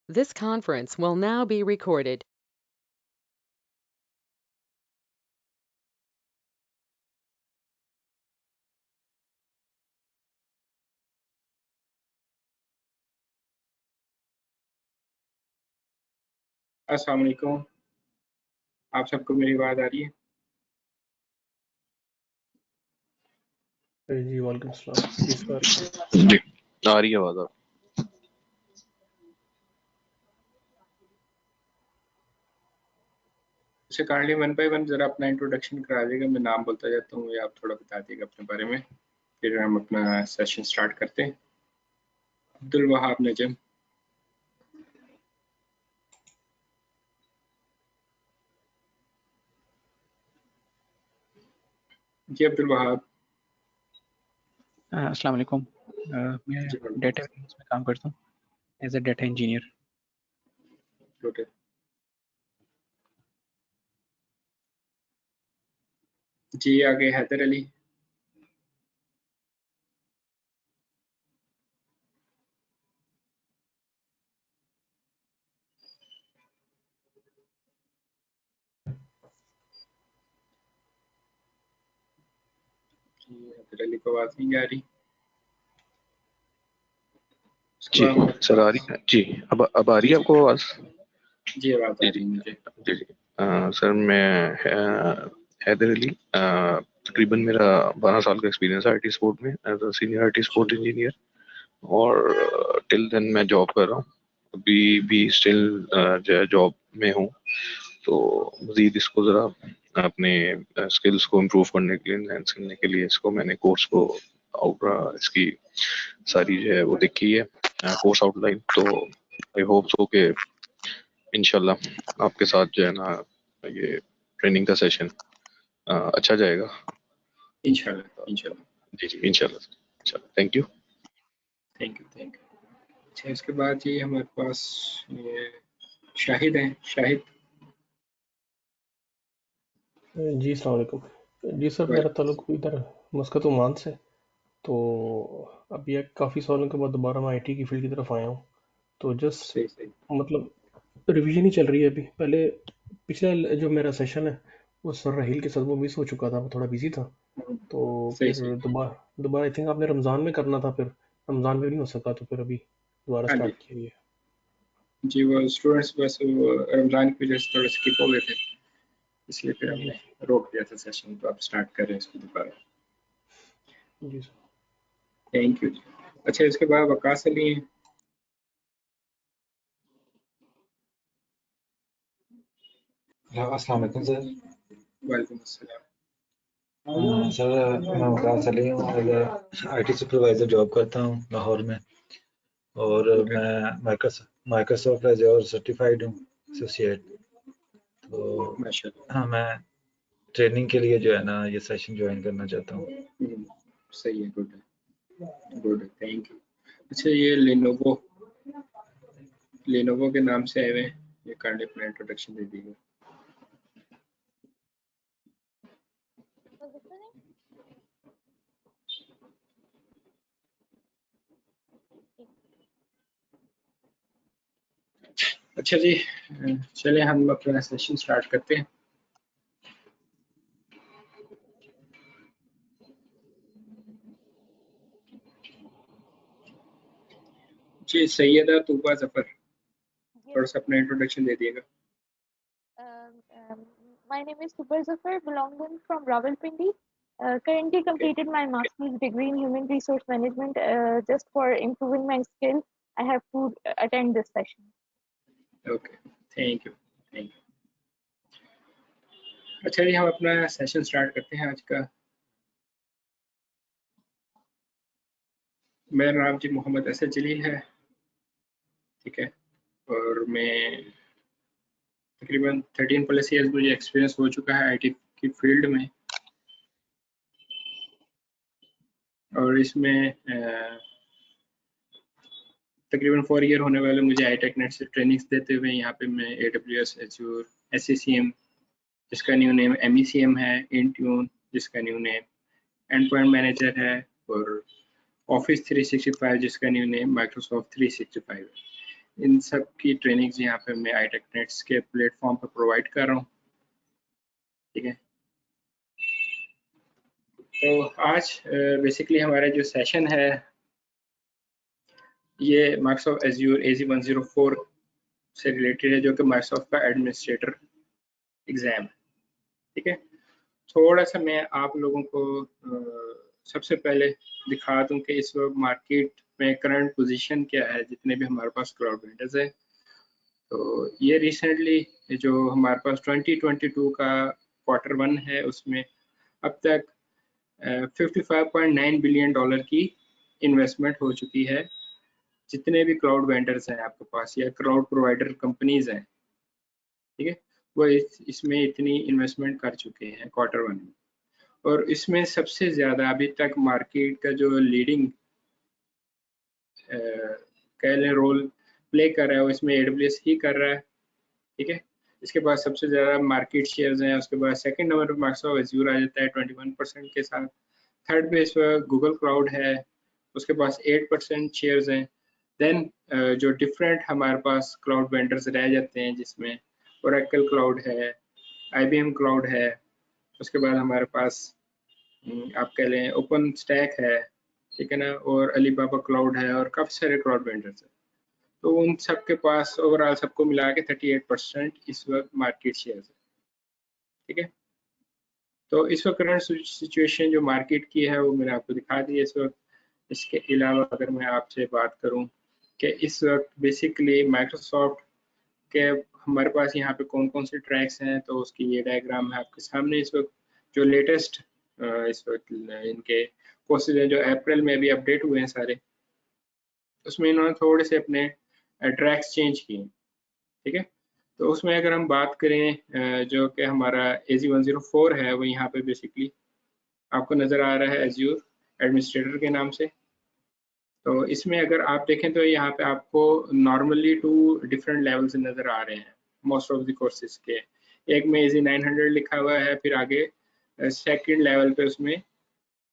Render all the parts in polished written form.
This conference will now be recorded. अस्सलाम वालेकुम। आप सबको मेरी आवाज़ आ रही है? जी वालेकुम सलाम। जी सर। जी आ रही है आवाज़ आप। अच्छा, काइंडली वन बाय वन ज़रा अपना इंट्रोडक्शन करा दीजिएगा। मैं नाम बोलता जाता हूँ या आप थोड़ा बता दीजिएगा अपने बारे में, फिर हम अपना सेशन स्टार्ट करते हैं। अब्दुल वहाब नजम। जी अब्दुल वहाब। अस्सलाम वालेकुम। मैं जी डेटा में काम करता हूँ as a data engineer. Good. जी आगे हैदर अली। जी हैदर अली को आवाज़ नहीं आ रही। उसके जी बाद सर आ रही है जी। अब आ रही है आपको आवाज़? जी आवाज़ आ जी रही है मुझे। जी सर मैं हैदर अली, तकरीबन मेरा 12 साल का एक्सपीरियंस है आईटी सपोर्ट में as a senior IT support engineer, और टिल देन मैं जॉब कर रहा हूँ। अभी भी स्टिल जो है जॉब में हूँ। तो मज़ीद इसको ज़रा अपने स्किल्स को इम्प्रूव करने के लिए, एनहांस करने के लिए इसको मैंने कोर्स को इसकी सारी जो है वो देखी है, कोर्स आउटलाइन। तो आई होप सो कि इंशाल्लाह आपके साथ जो है ना ये ट्रेनिंग का सेशन अच्छा जाएगा। इंशाल्लाह इंशाल्लाह। जी इंशाल्लाह। Thank you. Thank you. अच्छा, इसके बाद जी हमारे पास ये शाहिद हैं। शाहिद। जी अस्सलाम वालेकुम। जी सर, मेरा ताल्लुक इधर मस्कत ओमान से। तो अभी काफ़ी सालों के बाद दोबारा मैं आईटी की फील्ड की तरफ आया हूँ। तो जस्ट सही। मतलब रिवीजन ही चल रही है अभी। पहले पिछला जो मेरा सेशन है वो सर राहील के साथ वो मिस हो चुका था, मैं थोड़ा बिजी था। तो फिर सही। दोबारा आई थिंक आपने रमज़ान में करना था, फिर रमज़ान में नहीं हो सका, तो फिर अभी दोबारा हाँ जी स्टार्ट किया है। जी, वो स्टूडेंट्स बस वो रमज़ान की वजह से थोड़ा स्किप हो गए थे, इसलिए फिर जी हमने रोक दिया था सेशन। तो आप स्टार्ट कर रहे हैं इसको दोबारा। जी सर। Thank you. अच्छा, इसके बाद वकास अली हैं। अस्सलाम वालेकुम सर। वालेकुम अस्सलाम। सर मैं वकास अली हूँ और आईटी सुपरवाइज़र जॉब करता हूँ लाहौर में, और मैं माइक्रोसॉफ्ट एज़्योर सर्टिफाइड हूँ एसोसिएट। तो माशाल्लाह। हाँ, मैं ट्रेनिंग के लिए जो है ना ये सेशन ज्वाइन करना चाहता हूँ। सही है, गुड है, थैंक यू। अच्छा, ये लेनोवो के नाम से आए हुए हैं, ये कार्ड अपना इंट्रोडक्शन दे दीजिए। अच्छा जी, चलिए हम अपना सेशन स्टार्ट करते हैं। जी सैयदा तूबा जफर, थोड़ा सा अपना इंट्रोडक्शन दे दिएगा। My name is Tuba Zafar, belonging from Rawalpindi. Currently completed my master's degree in human resource management. Just for improving my skill, I have to attend this session. Okay, thank you. अच्छा जी, हम अपना session start करते हैं आज का। मेरा नाम जी मोहम्मद असद जलील है, ठीक है, और मैं तकरीबन 13+ ईयर्स मुझे एक्सपीरियंस हो चुका है आईटी की फील्ड में। और इसमें तकरीबन 4 ईयर होने वाले मुझे आई-टेक नेट से ट्रेनिंग्स देते हुए। यहाँ पे मैं AWS, Azure, SCCM जिसका न्यू नेम MECM है, Intune जिसका new name and point manager है, और ऑफिस 365 जिसका न्यू नेम माइक्रोसॉफ्ट 365 है। इन सब की ट्रेनिंग्स यहाँ पे मैं iTechNets के प्लेटफॉर्म पर प्रोवाइड कर रहा हूँ। ठीक है, तो आज बेसिकली हमारा जो सेशन है ये माइक्रोसॉफ्ट एज्योर AZ-104 से रिलेटेड है, जो कि माइक्रोसॉफ्ट का एडमिनिस्ट्रेटर एग्जाम है। ठीक है, थोड़ा सा मैं आप लोगों को सबसे पहले दिखा दूं कि इस वक्त मार्केट में करंट पोजीशन क्या है जितने भी हमारे पास क्लाउड वेंडर्स है। तो ये रिसेंटली जो हमारे पास 2022 का Q1 है उसमें अब तक 55.9 बिलियन डॉलर की इन्वेस्टमेंट हो चुकी है जितने भी क्लाउड वेंडर्स हैं आपके पास या क्लाउड प्रोवाइडर कंपनीज हैं। ठीक है, वो इसमें इतनी इन्वेस्टमेंट कर चुके हैं Q1 में, और इसमें सबसे ज़्यादा अभी तक मार्केट का जो लीडिंग कह लें रोल प्ले कर रहा है वो इसमें AWS ही कर रहा है। ठीक है, इसके बाद सबसे ज़्यादा मार्केट शेयर्स हैं। उसके बाद सेकंड नंबर पर माइक्रोसॉफ्ट एज्योर आ जाता है 21% के साथ। थर्ड पे इस पर गूगल क्लाउड है, उसके पास 8% शेयर्स हैं। देन जो डिफरेंट हमारे पास क्लाउड वेंडर्स रह जाते हैं जिसमें ओरेकल क्लाउड है, IBM क्लाउड है, उसके बाद हमारे पास आप कह लें ओपन स्टैक है, ठीक है ना, और अलीबाबा क्लाउड है और काफ़ी सारे क्लाउड वेंडर्स हैं। तो उन सब के पास ओवरऑल सबको मिला के 38% इस वक्त मार्केट शेयर है। ठीक है, तो इस वक्त करंट सिचुएशन जो मार्केट की है वो मैंने आपको दिखा दी है इस वक्त। इसके अलावा अगर मैं आपसे बात करूं कि इस वक्त बेसिकली माइक्रोसॉफ्ट के हमारे पास यहाँ पे कौन कौन से ट्रैक्स हैं, तो उसकी ये डायग्राम है आपके सामने। इस वक्त जो लेटेस्ट इस वक्त इनके कोर्सेज हैं जो अप्रैल में भी अपडेट हुए हैं सारे, उसमें इन्होंने थोड़े से अपने ट्रैक्स चेंज किए। ठीक है, तो उसमें अगर हम बात करें जो कि हमारा AZ-104 है वो यहाँ पे बेसिकली आपको नज़र आ रहा है एज्योर एडमिनिस्ट्रेटर के नाम से। तो इसमें अगर आप देखें तो यहाँ पे आपको नॉर्मली 2 डिफरेंट लेवल्स नज़र आ रहे हैं मोस्ट ऑफ द कोर्सेज के। एक में AZ-900 लिखा हुआ है, फिर आगे सेकंड लेवल पे उसमें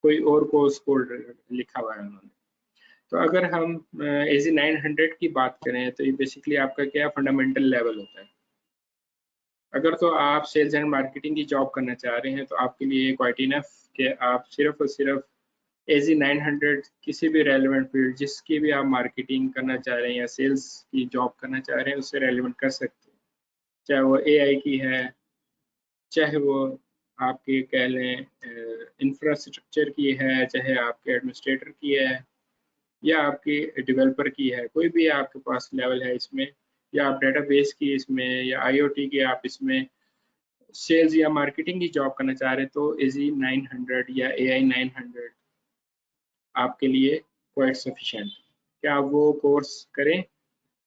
कोई और कोर्स कोड लिखा हुआ है उन्होंने। तो अगर हम AZ-900 की बात करें तो ये बेसिकली आपका क्या फंडामेंटल लेवल होता है। अगर तो आप सेल्स एंड मार्केटिंग की जॉब करना चाह रहे हैं तो आपके लिए क्वाइट इनफ कि आप सिर्फ और सिर्फ AZ-900 किसी भी रेलेवेंट फील्ड जिसकी भी आप मार्केटिंग करना चाह रहे हैं या सेल्स की जॉब करना चाह रहे हैं उससे रेलेवेंट कर सकते हैं, चाहे वो AI की है, चाहे वो आपके कह लें इंफ्रास्ट्रक्चर की है, चाहे आपके एडमिनिस्ट्रेटर की है, या आपकी डेवलपर की है, कोई भी आपके पास लेवल है इसमें, या आप डेटाबेस की इसमें या IoT की आप इसमें सेल्स या मार्केटिंग की जॉब करना चाह रहे हैं तो AZ-900 या AI-900 आपके लिए क्वाइट सफिशिएंट। क्या आप वो कोर्स करें,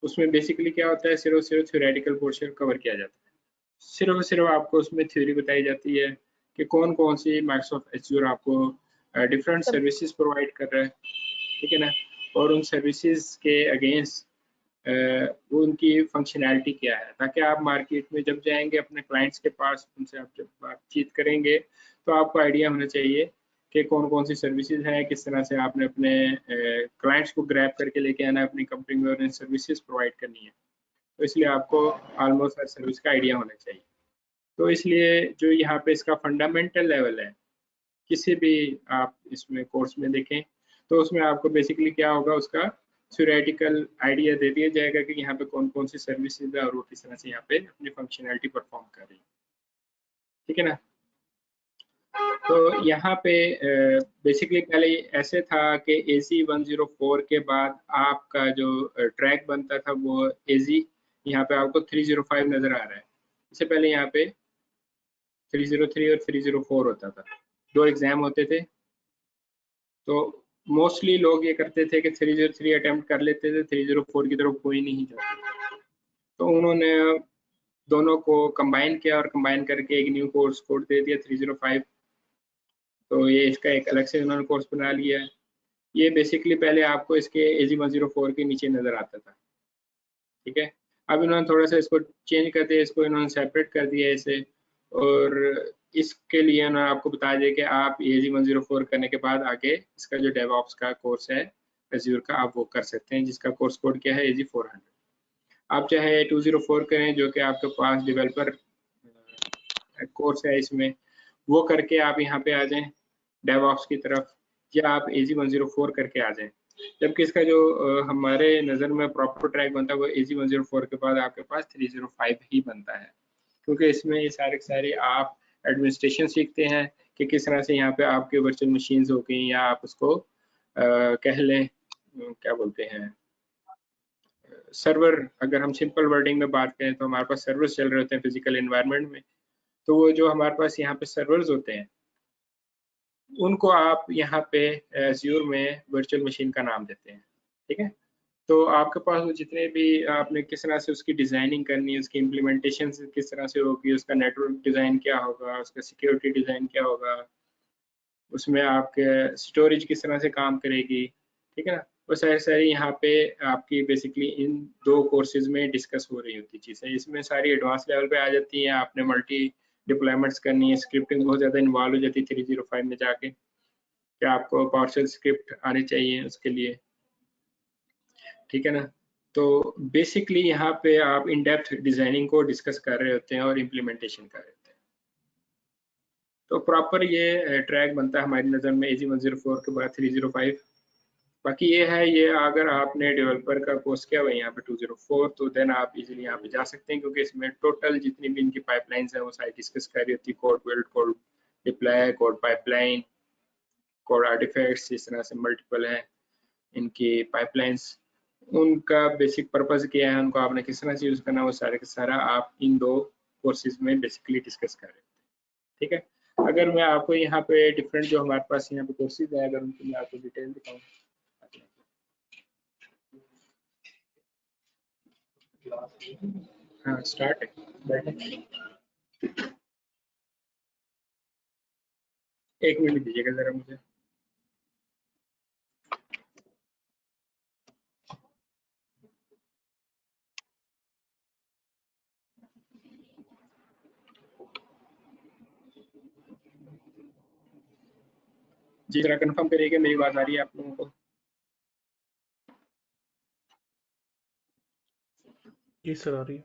उसमें बेसिकली क्या होता है, सिर्फ थ्योरेटिकल पोर्शन कवर किया जाता है। सिर्फ आपको उसमें थ्योरी बताई जाती है कि कौन कौन सी माइक्रोसॉफ्ट एज्योर आपको डिफरेंट सर्विसेज प्रोवाइड कर रहा है। ठीक है ना, और उन सर्विसेज के अगेंस्ट वो उनकी फंक्शनैलिटी क्या है, ताकि आप मार्केट में जब जाएंगे अपने क्लाइंट्स के पास, उनसे आप जब बातचीत करेंगे तो आपको आइडिया होना चाहिए कि कौन कौन सी सर्विसेज हैं, किस तरह से आपने अपने क्लाइंट्स को ग्रैब करके लेके आना है अपनी कंपनी में और इन सर्विसेज प्रोवाइड करनी है। तो इसलिए आपको ऑलमोस्ट हर सर्विस का आइडिया होना चाहिए। तो इसलिए जो यहाँ पे इसका फंडामेंटल लेवल है किसी भी आप इसमें कोर्स में देखें तो उसमें आपको बेसिकली क्या होगा, उसका थ्योरेटिकल आइडिया दे दिया जाएगा कि यहाँ पे कौन कौन सी सर्विसेज है और वो किस तरह से यहाँ पे अपनी फंक्शनैलिटी परफॉर्म कर रही है। ठीक है ना, तो यहाँ पे बेसिकली पहले ऐसे था कि AZ-104 के बाद आपका जो ट्रैक बनता था वो AZ, यहाँ पे आपको 305 नजर आ रहा है। इससे पहले यहाँ पे 303 और 304 होता था, 2 एग्जाम होते थे। तो मोस्टली लोग ये करते थे कि 303 अटेम्प्ट कर लेते थे, 304 की तरफ कोई नहीं जाता। तो उन्होंने दोनों को कंबाइन किया और कंबाइन करके एक न्यू कोर्स कोड दे दिया 305। तो ये इसका एक अलग से उन्होंने कोर्स बना लिया है। ये बेसिकली पहले आपको इसके AZ-104 के नीचे नज़र आता था। ठीक है, अब इन्होंने थोड़ा सा इसको चेंज कर दिया, इसको इन्होंने सेपरेट कर दिया इसे, और इसके लिए उन्होंने आपको बता दिया कि आप AZ-104 करने के बाद आगे इसका जो डेवऑप्स का कोर्स है एज्योर का आप वो कर सकते हैं, जिसका कोर्स कोड क्या है AZ-400। आप चाहे 204 करें जो कि आपके पास डेवलपर कोर्स है, इसमें वो करके आप यहाँ पे आ जाएं डेवऑप्स की तरफ, या आप AZ 104 करके आ जाएं। जबकि इसका जो हमारे नज़र में प्रॉपर ट्रैक बनता है वो AZ 104 के बाद आपके पास 305 ही बनता है, क्योंकि इसमें ये सारे आप एडमिनिस्ट्रेशन सीखते हैं कि किस तरह से यहाँ पे आपके वर्चुअल मशीन्स हो गई, या आप उसको कह लें क्या बोलते हैं सर्वर। अगर हम सिंपल वर्डिंग में बात करें तो हमारे पास सर्वर्स चल रहे होते हैं फिजिकल एनवायरनमेंट में, तो वो जो हमारे पास यहाँ पे सर्वर्स होते हैं उनको आप यहाँ पे एज्योर में वर्चुअल मशीन का नाम देते हैं। ठीक है, तो आपके पास वो जितने भी आपने किस तरह से उसकी डिजाइनिंग करनी है, उसकी इम्प्लीमेंटेशन किस तरह से होगी, उसका नेटवर्क डिजाइन क्या होगा, उसका सिक्योरिटी डिजाइन क्या होगा, उसमें आपके स्टोरेज किस तरह से काम करेगी, ठीक है ना, वो सारी यहाँ पे आपकी बेसिकली इन 2 कोर्सेज में डिस्कस हो रही होती चीज़ें। इसमें सारी एडवांस लेवल पे आ जाती हैं, आपने मल्टी डिप्लॉयमेंट्स करनी है, स्क्रिप्टिंग बहुत ज़्यादा इन्वॉल्व हो जाती है 305 में जाके, क्या आपको पावरशेल स्क्रिप्ट आने चाहिए उसके लिए, ठीक है ना। तो बेसिकली यहाँ पे आप इन डेप्थ डिजाइनिंग को डिस्कस कर रहे होते हैं और इम्प्लीमेंटेशन कर रहे होते हैं। तो प्रॉपर ये ट्रैक बनता है हमारी नज़र में AZ 104 के बाद 305। बाकी ये है, ये अगर आपने डेवलपर का कोर्स किया हुआ है यहाँ पे 204, तो देन आप इजीली यहाँ पे जा सकते हैं, क्योंकि इसमें टोटल जितनी भी इनकी पाइपलाइंस है वो सारी डिस्कस कर रही होती है, code build, code deploy, code pipeline, code artifacts, इस तरह से मल्टीपल है इनकी पाइपलाइंस। उनका बेसिक पर्पस क्या है, उनको आपने किस तरह से यूज करना, वो सारे का सारा आप इन 2 कोर्सेज में बेसिकली डिस्कस कर रहे हैं। ठीक है, अगर मैं आपको यहाँ पे डिफरेंट जो हमारे पास यहाँ पे कोर्सेज है, अगर उनकी मैं आपको डिटेल दिखाऊँ। हाँ स्टार्ट है, बैठे 1 मिनट दीजिएगा जरा मुझे। जी जरा कंफर्म करिएगा मेरी बात आ रही है आप लोगों को? जी सर आ रही है।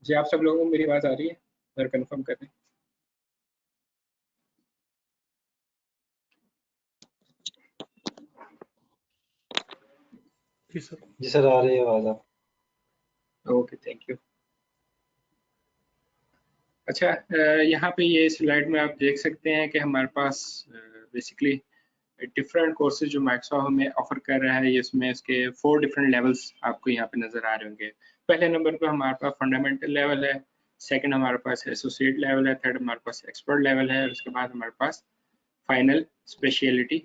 जी आप सब लोगों को मेरी बात आ रही है, जरा कंफर्म कर दें। जी सर आ रही है आवाज आप। Okay thank you. अच्छा, यहाँ पे ये स्लाइड में आप देख सकते हैं कि हमारे पास बेसिकली डिफरेंट कोर्सेज जो माइक्रोसॉफ्ट हमें ऑफर कर रहा है, इसमें इसके 4 डिफरेंट लेवल्स आपको यहाँ पे नजर आ रहे होंगे। पहले नंबर पे हमारे पास फंडामेंटल लेवल है, सेकंड हमारे पास एसोसिएट लेवल है, थर्ड हमारे पास एक्सपर्ट लेवल है, और उसके बाद हमारे पास फाइनल स्पेशलिटी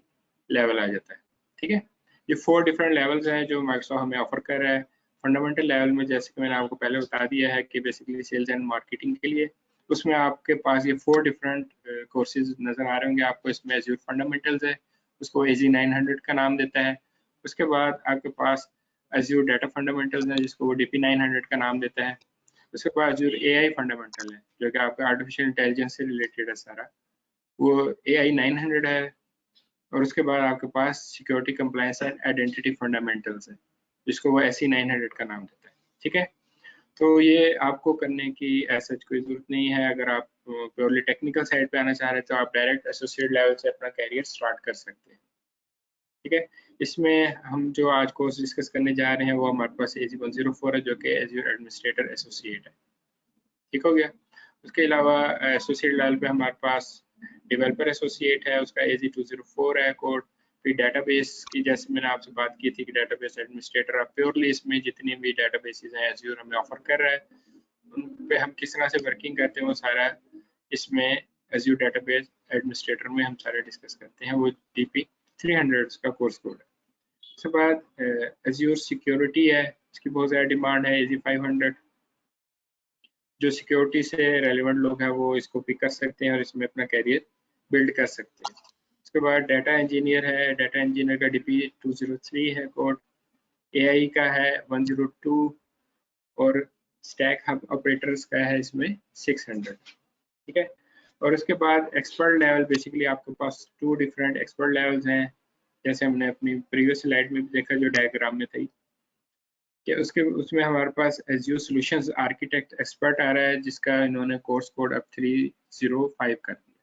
लेवल आ जाता है। ठीक है, ये 4 डिफरेंट लेवल्स हैं जो माइक्रोसॉफ्ट हमें ऑफर कर रहा है। फंडामेंटल लेवल में जैसे कि मैंने आपको पहले बता दिया है कि बेसिकली सेल्स एंड मार्केटिंग के लिए, उसमें आपके पास ये 4 डिफरेंट कोर्सेज नजर आ रहे होंगे आपको। इसमें एज्योर फंडामेंटल्स है, उसको AZ 900 का नाम देता है। उसके बाद आपके पास एज्योर डाटा फंडामेंटल्स है, जिसको वो DP 900 का नाम देता है। उसके बाद एज्योर AI फंडामेंटल है, जो कि आपका आर्टिफिशियल इंटेलिजेंस से रिलेटेड है सारा, वो AI 900 है। और उसके बाद आपके पास security compliance and identity fundamentals है, जिसको वो SE 900 का नाम देता है। ठीक है, तो ये आपको करने की ऐसा कोई जरूरत नहीं है। अगर आप प्योरली टेक्निकल साइड पे आना चाह रहे हैं तो आप डायरेक्ट एसोसिएट लेवल से अपना कैरियर स्टार्ट कर सकते हैं। ठीक है, इसमें हम जो आज कोर्स डिस्कस करने जा रहे हैं वो हमारे पास AZ 104 है, जो कि एज्योर एडमिनिस्ट्रेटर एसोसिएट है। ठीक हो गया। उसके अलावा एसोसिएट लेवल पे हमारे पास डेवलपर एसोसिएट है, उसका AZ 204 है कोड। फिर डेटाबेस की जैसे मैंने आपसे बात की थी कि डेटाबेस एडमिनिस्ट्रेटर आप प्योरली इसमें जितनी भी डेटाबेसेस हैं एज़्योर हमें ऑफर कर रहा है, उन पे हम किस तरह से वर्किंग करते हैं वो सारा इसमें एज़्योर डेटाबेस एडमिनिस्ट्रेटर में हम सारे डिस्कस करते हैं। वो DP 300 का कोर्स कोड है। उसके बाद एज़्योर सिक्योरिटी है, इसकी बहुत ज़्यादा डिमांड है। AZ 500 जो सिक्योरिटी से रेलिवेंट लोग हैं वो इसको पिक कर सकते हैं और इसमें अपना कैरियर बिल्ड कर सकते हैं। उसके बाद डाटा इंजीनियर है, डाटा इंजीनियर का DP 203 है कोड, AI का है 102 और स्टैक हब ऑपरेटर्स का है इसमें 600, ठीक है। और उसके बाद एक्सपर्ट लेवल, बेसिकली आपके पास 2 डिफरेंट एक्सपर्ट लेवल्स हैं, जैसे हमने अपनी प्रीवियस स्लाइड में भी देखा जो डायग्राम में थी कि उसमें हमारे पास एज़्योर सॉल्यूशंस आर्किटेक्ट एक्सपर्ट आ रहा है जिसका इन्होंने कोर्स कोड अब 305 कर दिया।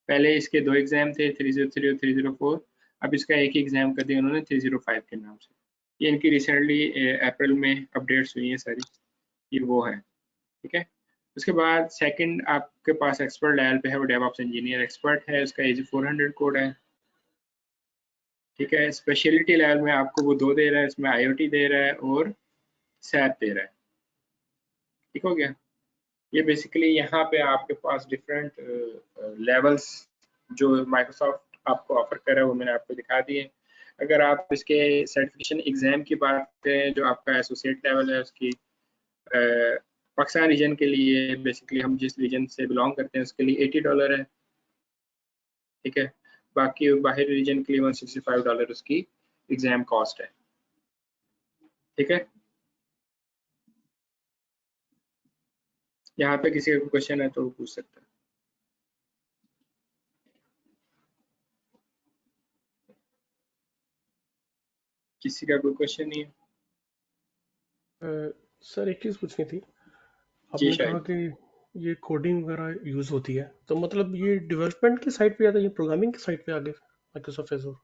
पहले इसके 2 एग्जाम थे, 303 और 304, अब इसका एक ही एग्जाम कर दिया उन्होंने 305 के नाम से। ये इनकी रिसेंटली अप्रैल में अपडेट्स हुई हैं सारी, ये वो है, ठीक है। उसके बाद सेकंड आपके पास एक्सपर्ट लेवल पे है वो डेवऑप्स इंजीनियर एक्सपर्ट है, उसका AZ 400 कोड है, ठीक है। स्पेशलिटी लेवल में आपको वो 2 दे रहा है, इसमें IoT दे रहा है और SAP दे रहा है, ठीक हो गया। ये बेसिकली यहाँ पे आपके पास डिफरेंट लेवल्स जो माइक्रोसॉफ्ट आपको ऑफर कर रहा है वो मैंने आपको दिखा दिए। अगर आप इसके सर्टिफिकेशन एग्जाम की बात करें जो आपका एसोसिएट लेवल है उसकी पाकिस्तान रीजन के लिए, बेसिकली हम जिस रीजन से बिलोंग करते हैं उसके लिए $80 है, ठीक है। बाकी बाहरी रीजन के लिए $165 उसकी एग्जाम कॉस्ट है, ठीक है। यहाँ पे किसी का क्वेश्चन है तो पूछ सकता है। किसी का कोई क्वेश्चन नहीं है? सर एक चीज़ पूछनी थी, जी आपने कहा शायद कि ये कोडिंग वगैरह यूज़ होती है, तो मतलब ये डेवलपमेंट की साइड पे आता है, ये प्रोग्रामिंग की साइड पे आगे माइक्रोसॉफ्ट एज़ूर?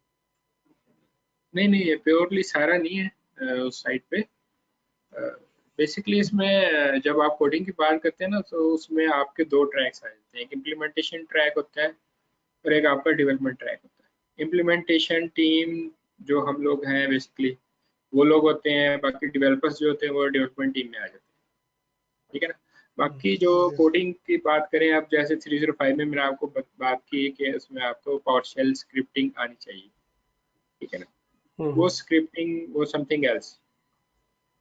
नहीं, ये प्योरली सारा नहीं है उस साइड पे। बेसिकली इसमें जब आप कोडिंग की बात करते हैं ना तो उसमें आपके 2 ट्रैक्स आ जाते हैं, एक इम्प्लीमेंटेशन ट्रैक होता है और एक आपका डेवलपमेंट ट्रैक होता है। इम्प्लीमेंटेशन टीम जो हम लोग हैं बेसिकली वो लोग होते हैं, बाकी डेवलपर्स जो होते हैं वो डेवलपमेंट टीम में आ जाते हैं, ठीक है ना। बाकी जो कोडिंग की बात करें आप, जैसे 305 में मैंने आपको बात की कि उसमें आपको पावरशेल स्क्रिप्टिंग आनी चाहिए, ठीक है ना। वो स्क्रिप्टिंग वो समथिंग एल्स।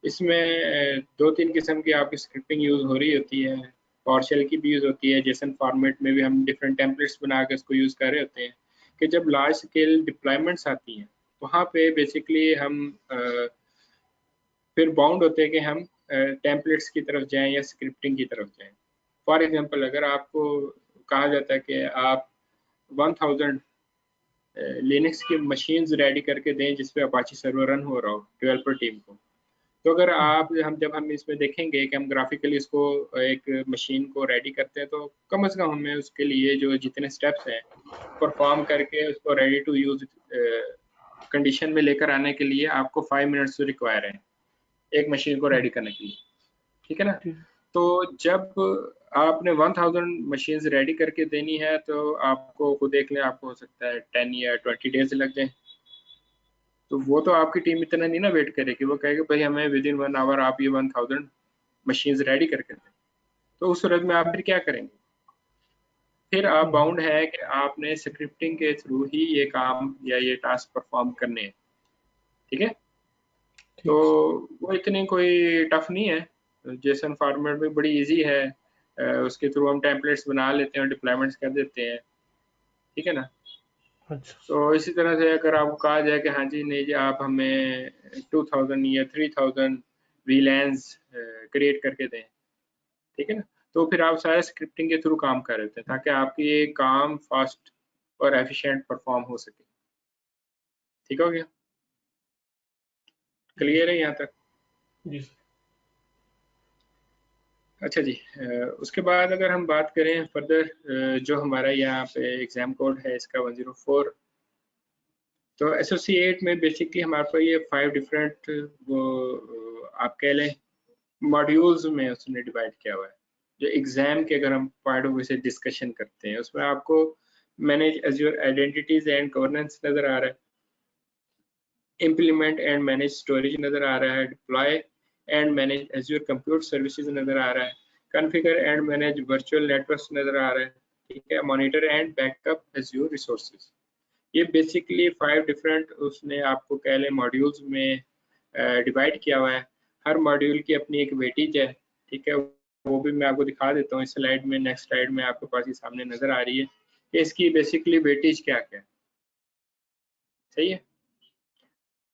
इसमें 2-3 किस्म की आपकी स्क्रिप्टिंग यूज हो रही होती है, पावरशेल की भी यूज होती है, जेसन फॉर्मेट में भी हम डिफरेंट टेम्पलेट्स बना के उसको यूज कर रहे होते हैं कि जब लार्ज स्केल डिप्लॉयमेंट्स आती हैं वहाँ पे बेसिकली हम फिर बाउंड होते हैं कि हम टेम्पलेट्स की तरफ जाएं या स्क्रिप्टिंग की तरफ जाएं। फॉर एग्जांपल अगर आपको कहा जाता है कि आप 1000 लिनक्स की मशीन्स रेडी करके दें जिसपे अपाची सर्वर रन हो रहा हो डेवलपर टीम को, तो अगर आप जब हम इसमें देखेंगे कि हम ग्राफिकली इसको एक मशीन को रेडी करते हैं तो कम से कम हमें उसके लिए जो जितने स्टेप्स हैं परफॉर्म करके उसको रेडी टू यूज कंडीशन में लेकर आने के लिए आपको 5 मिनट्स रिक्वायर है एक मशीन को रेडी करने के लिए, ठीक है ना। तो जब आपने 1000 मशीन्स रेडी करके देनी है तो आपको खुद देख लें, आपको हो सकता है 10 या 20 डेज लग जाए। तो वो तो आपकी टीम इतना नहीं ना वेट करेगी, वो कहेगी भाई हमें विद इन 1 आवर आप ये 1000 मशीन्स रेडी करके दें। तो उस सूरत में आप फिर क्या करेंगे? फिर आप बाउंड है कि आपने स्क्रिप्टिंग के थ्रू ही ये काम या ये टास्क परफॉर्म करने हैं, ठीक है। तो वो इतनी कोई टफ नहीं है, जेसन फॉर्मेट में बड़ी इजी है, उसके थ्रू हम टेम्पलेट्स बना लेते हैं और डिप्लॉयमेंट्स कर देते हैं, ठीक है ना। अच्छा। तो इसी तरह से अगर आपको कहा जाए कि हाँ जी नहीं जी आप हमें 2000 या 3000 VLANs क्रिएट करके दें, ठीक है ना, तो फिर आप सारे स्क्रिप्टिंग के थ्रू काम कर रहे थे ताकि आपकी ये काम फास्ट और एफिशिएंट परफॉर्म हो सके, ठीक हो गया, क्लियर है यहाँ तक? जी। अच्छा जी, उसके बाद अगर हम बात करें फर्दर जो हमारा यहाँ पे एग्जाम कोड है इसका 104, तो एसोसिएट में बेसिकली हमारे पास ये 5 डिफरेंट वो आप कह लें मॉड्यूल्स में उसने डिवाइड किया हुआ है। जो एग्जाम के अगर हम पॉइंट ऑफ व्यू से डिस्कशन करते हैं उसमें आपको manage Azure identities and governance नजर आ रहा है, implement and manage storage नजर आ रहा है, deploy and manage Azure compute services नजर आ रहा है, configure and manage virtual networks नजर आ रहा है, ठीक है, monitor and backup Azure resources। ये बेसिकली 5 डिफरेंट उसने आपको कह लें मॉड्यूल्स में डिवाइड किया हुआ है। हर मॉड्यूल की अपनी एक वेटेज है, ठीक है, वो भी मैं आपको दिखा देता हूँ इस स्लाइड में। नेक्स्ट स्लाइड में आपके पास ये सामने नजर आ रही है कि इसकी बेसिकली वेटेज क्या क्या है, सही है।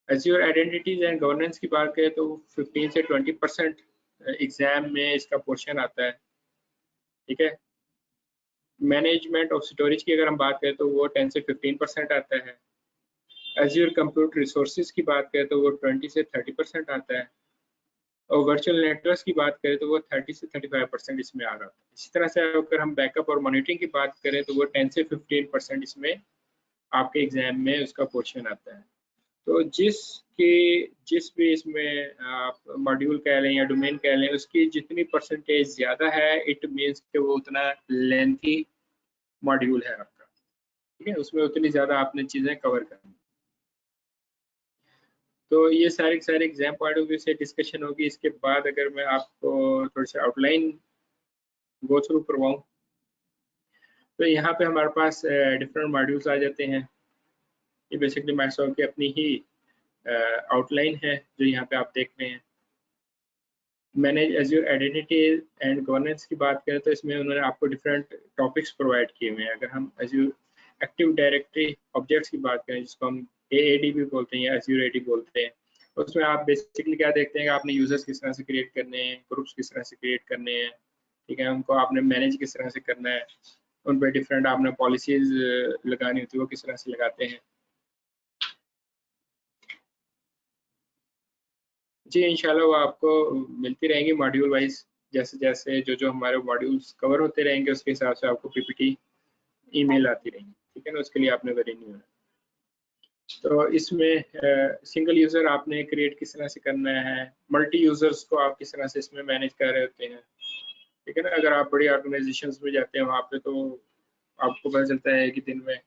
Azure आइडेंटिटीज एंड गवर्नेंस की बात करें तो 15 से 20% एग्जाम में इसका पोर्शन आता है, ठीक है। मैनेजमेंट ऑफ स्टोरेज की अगर हम बात करें तो वो 10 से 15% आता है। Azure कंप्यूट रिसोर्सेज की बात करें तो वो 20 से 30% आता है, और वर्चुअल नेटवर्क्स की बात करें तो वो 30 से 35% इसमें आ रहा है। इसी तरह से अगर हम बैकअप और मॉनिटरिंग की बात करें तो वो 10 से 15% इसमें आपके एग्जाम में उसका पोर्शन आता है। तो जिस भी इसमें आप मॉड्यूल कह लें या डोमेन कह लें, उसकी जितनी परसेंटेज ज़्यादा है इट मीन्स कि वो उतना लेंथी मॉड्यूल है आपका, ठीक है, उसमें उतनी ज़्यादा आपने चीज़ें कवर करनी। तो ये सारे एग्जाम पॉइंट ऑफ व्यू से डिस्कशन होगी। इसके बाद अगर मैं आपको थोड़ी सी आउटलाइन गो थ्रू करवाऊँ तो यहाँ पे हमारे पास डिफरेंट मॉड्यूल्स आ जाते हैं। ये बेसिकली माइक्रोसॉफ्ट की अपनी ही आउटलाइन है जो यहाँ पे आप देख रहे हैं। Manage azure identity and governance की बात करें तो इसमें उन्होंने आपको डिफरेंट टॉपिक्स प्रोवाइड किए हुए हैं। अगर हम एज्योर एक्टिव डायरेक्टरी ऑब्जेक्ट्स की बात करें जिसको हम AAD भी बोलते हैं या एज्योर AD बोलते हैं, उसमें आप बेसिकली क्या देखते हैं कि आपने यूजर्स किस तरह से क्रिएट करने हैं, ग्रुप्स किस तरह से क्रिएट करने हैं, ठीक है, उनको आपने मैनेज किस तरह से करना है, उन पर डिफरेंट आपने पॉलिसीज लगानी होती है वो किस तरह से लगाते हैं। जी इंशाल्लाह वो आपको मिलती रहेंगी मॉड्यूल वाइज, जैसे जैसे जो हमारे मॉड्यूल्स कवर होते रहेंगे उसके हिसाब से आपको PPT ईमेल आती रहेंगी, ठीक है ना, उसके लिए आपने वरी नहीं होना। तो इसमें सिंगल यूज़र आपने क्रिएट किस तरह से करना है, मल्टी यूज़र्स को आप किस तरह से इसमें मैनेज कर रहे होते हैं, ठीक है ना। अगर आप बड़ी ऑर्गेनाइजेशंस में जाते हैं वहाँ पे तो आपको पता चलता है कि दिन में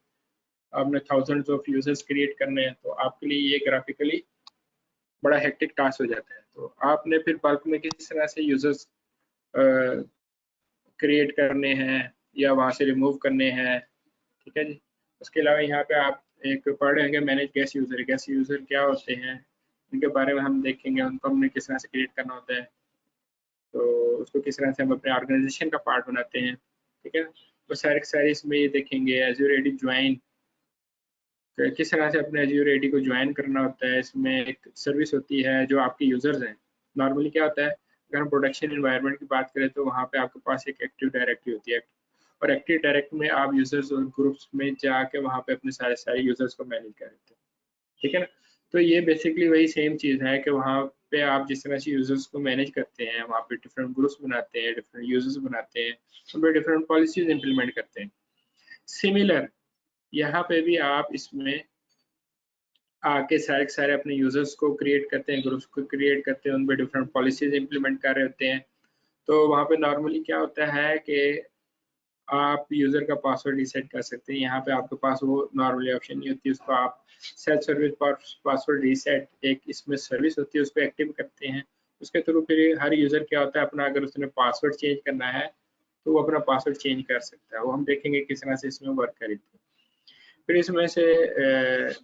आपने थाउजेंड्स ऑफ यूज़र्स क्रिएट करने हैं, तो आपके लिए ये ग्राफिकली बड़ा हेक्टिक टास्क हो जाता है। तो आपने फिर बल्क में किस तरह से यूजर्स क्रिएट करने हैं या वहाँ से रिमूव करने हैं, ठीक है जी। उसके अलावा यहाँ पे आप एक पढ़ रहे होंगे manage guest user. Guest user क्या होते हैं इनके बारे में हम देखेंगे, उनको हमने किस तरह से क्रिएट करना होता है, तो उसको किस तरह से हम अपने ऑर्गेनाइजेशन का पार्ट बनाते हैं, ठीक है। तो सारे इसमें ये देखेंगे। एज्योर AD ज्वाइन, किस तरह से अपने एज्योर AD को ज्वाइन करना होता है। इसमें एक सर्विस होती है जो आपके यूजर्स हैं। नॉर्मली क्या होता है, अगर हम प्रोडक्शन एनवायरनमेंट की बात करें तो वहाँ पे आपके पास एक एक्टिव डायरेक्टरी होती है, और एक्टिव डायरेक्टरी में आप यूजर्स और ग्रुप्स में जाके वहाँ पे अपने सारे यूजर्स को मैनेज कर देते हैं, ठीक है ना। तो ये बेसिकली वही सेम चीज़ है कि वहाँ पे आप जिस तरह से यूजर्स को मैनेज करते हैं, वहाँ पे डिफरेंट ग्रुप्स बनाते हैं, डिफरेंट यूजर्स बनाते हैं, उन पर डिफरेंट पॉलिसीज इंप्लीमेंट करते हैं। सिमिलर यहाँ पे भी आप इसमें आके सारे अपने यूजर्स को क्रिएट करते हैं, ग्रुप्स को क्रिएट करते हैं, उन पर डिफरेंट पॉलिसीज इंप्लीमेंट कर रहे होते हैं। तो वहाँ पे नॉर्मली क्या होता है कि आप यूजर का पासवर्ड रीसेट कर सकते हैं। यहाँ पे आपके पास वो नॉर्मली ऑप्शन नहीं होती, उसको आप सेल्फ सर्विस पासवर्ड रीसेट एक इसमें सर्विस होती है, उसको एक्टिव करते हैं। उसके थ्रू फिर हर यूजर क्या होता है, अपना अगर उसने पासवर्ड चेंज करना है तो वो अपना पासवर्ड चेंज कर सकता है। वो हम देखेंगे किस तरह से इसमें वर्क करेगी। फिर इसमें से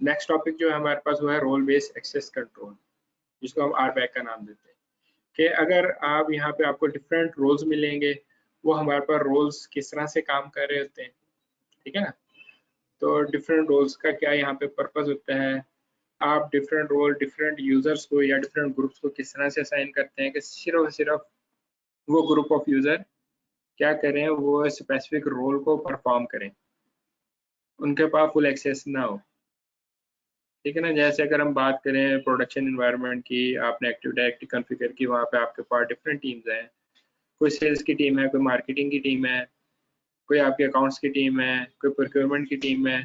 नेक्स्ट टॉपिक जो है हमारे पास वो है रोल बेस्ड एक्सेस कंट्रोल, जिसको हम RBAC का नाम देते हैं। कि अगर आप यहाँ पे आपको डिफरेंट रोल्स मिलेंगे, वो हमारे पास रोल्स किस तरह से काम कर रहे होते हैं, ठीक है ना। तो डिफरेंट रोल्स का क्या यहाँ पे पर्पस होता है, आप डिफरेंट रोल डिफरेंट यूजर्स को या डिफरेंट ग्रुप्स को किस तरह से असाइन करते हैं कि सिर्फ वो ग्रुप ऑफ यूजर क्या करें, वो स्पेसिफिक रोल को परफॉर्म करें, उनके पास फुल एक्सेस ना हो, ठीक है ना। जैसे अगर हम बात करें प्रोडक्शन एनवायरनमेंट की, आपने एक्टिव डायरेक्टरी कॉन्फ़िगर की, वहाँ पे आपके पास डिफरेंट टीम्स हैं, कोई सेल्स की टीम है, कोई मार्केटिंग की टीम है, कोई आपके अकाउंट्स की टीम है, कोई प्रोक्योरमेंट की टीम है।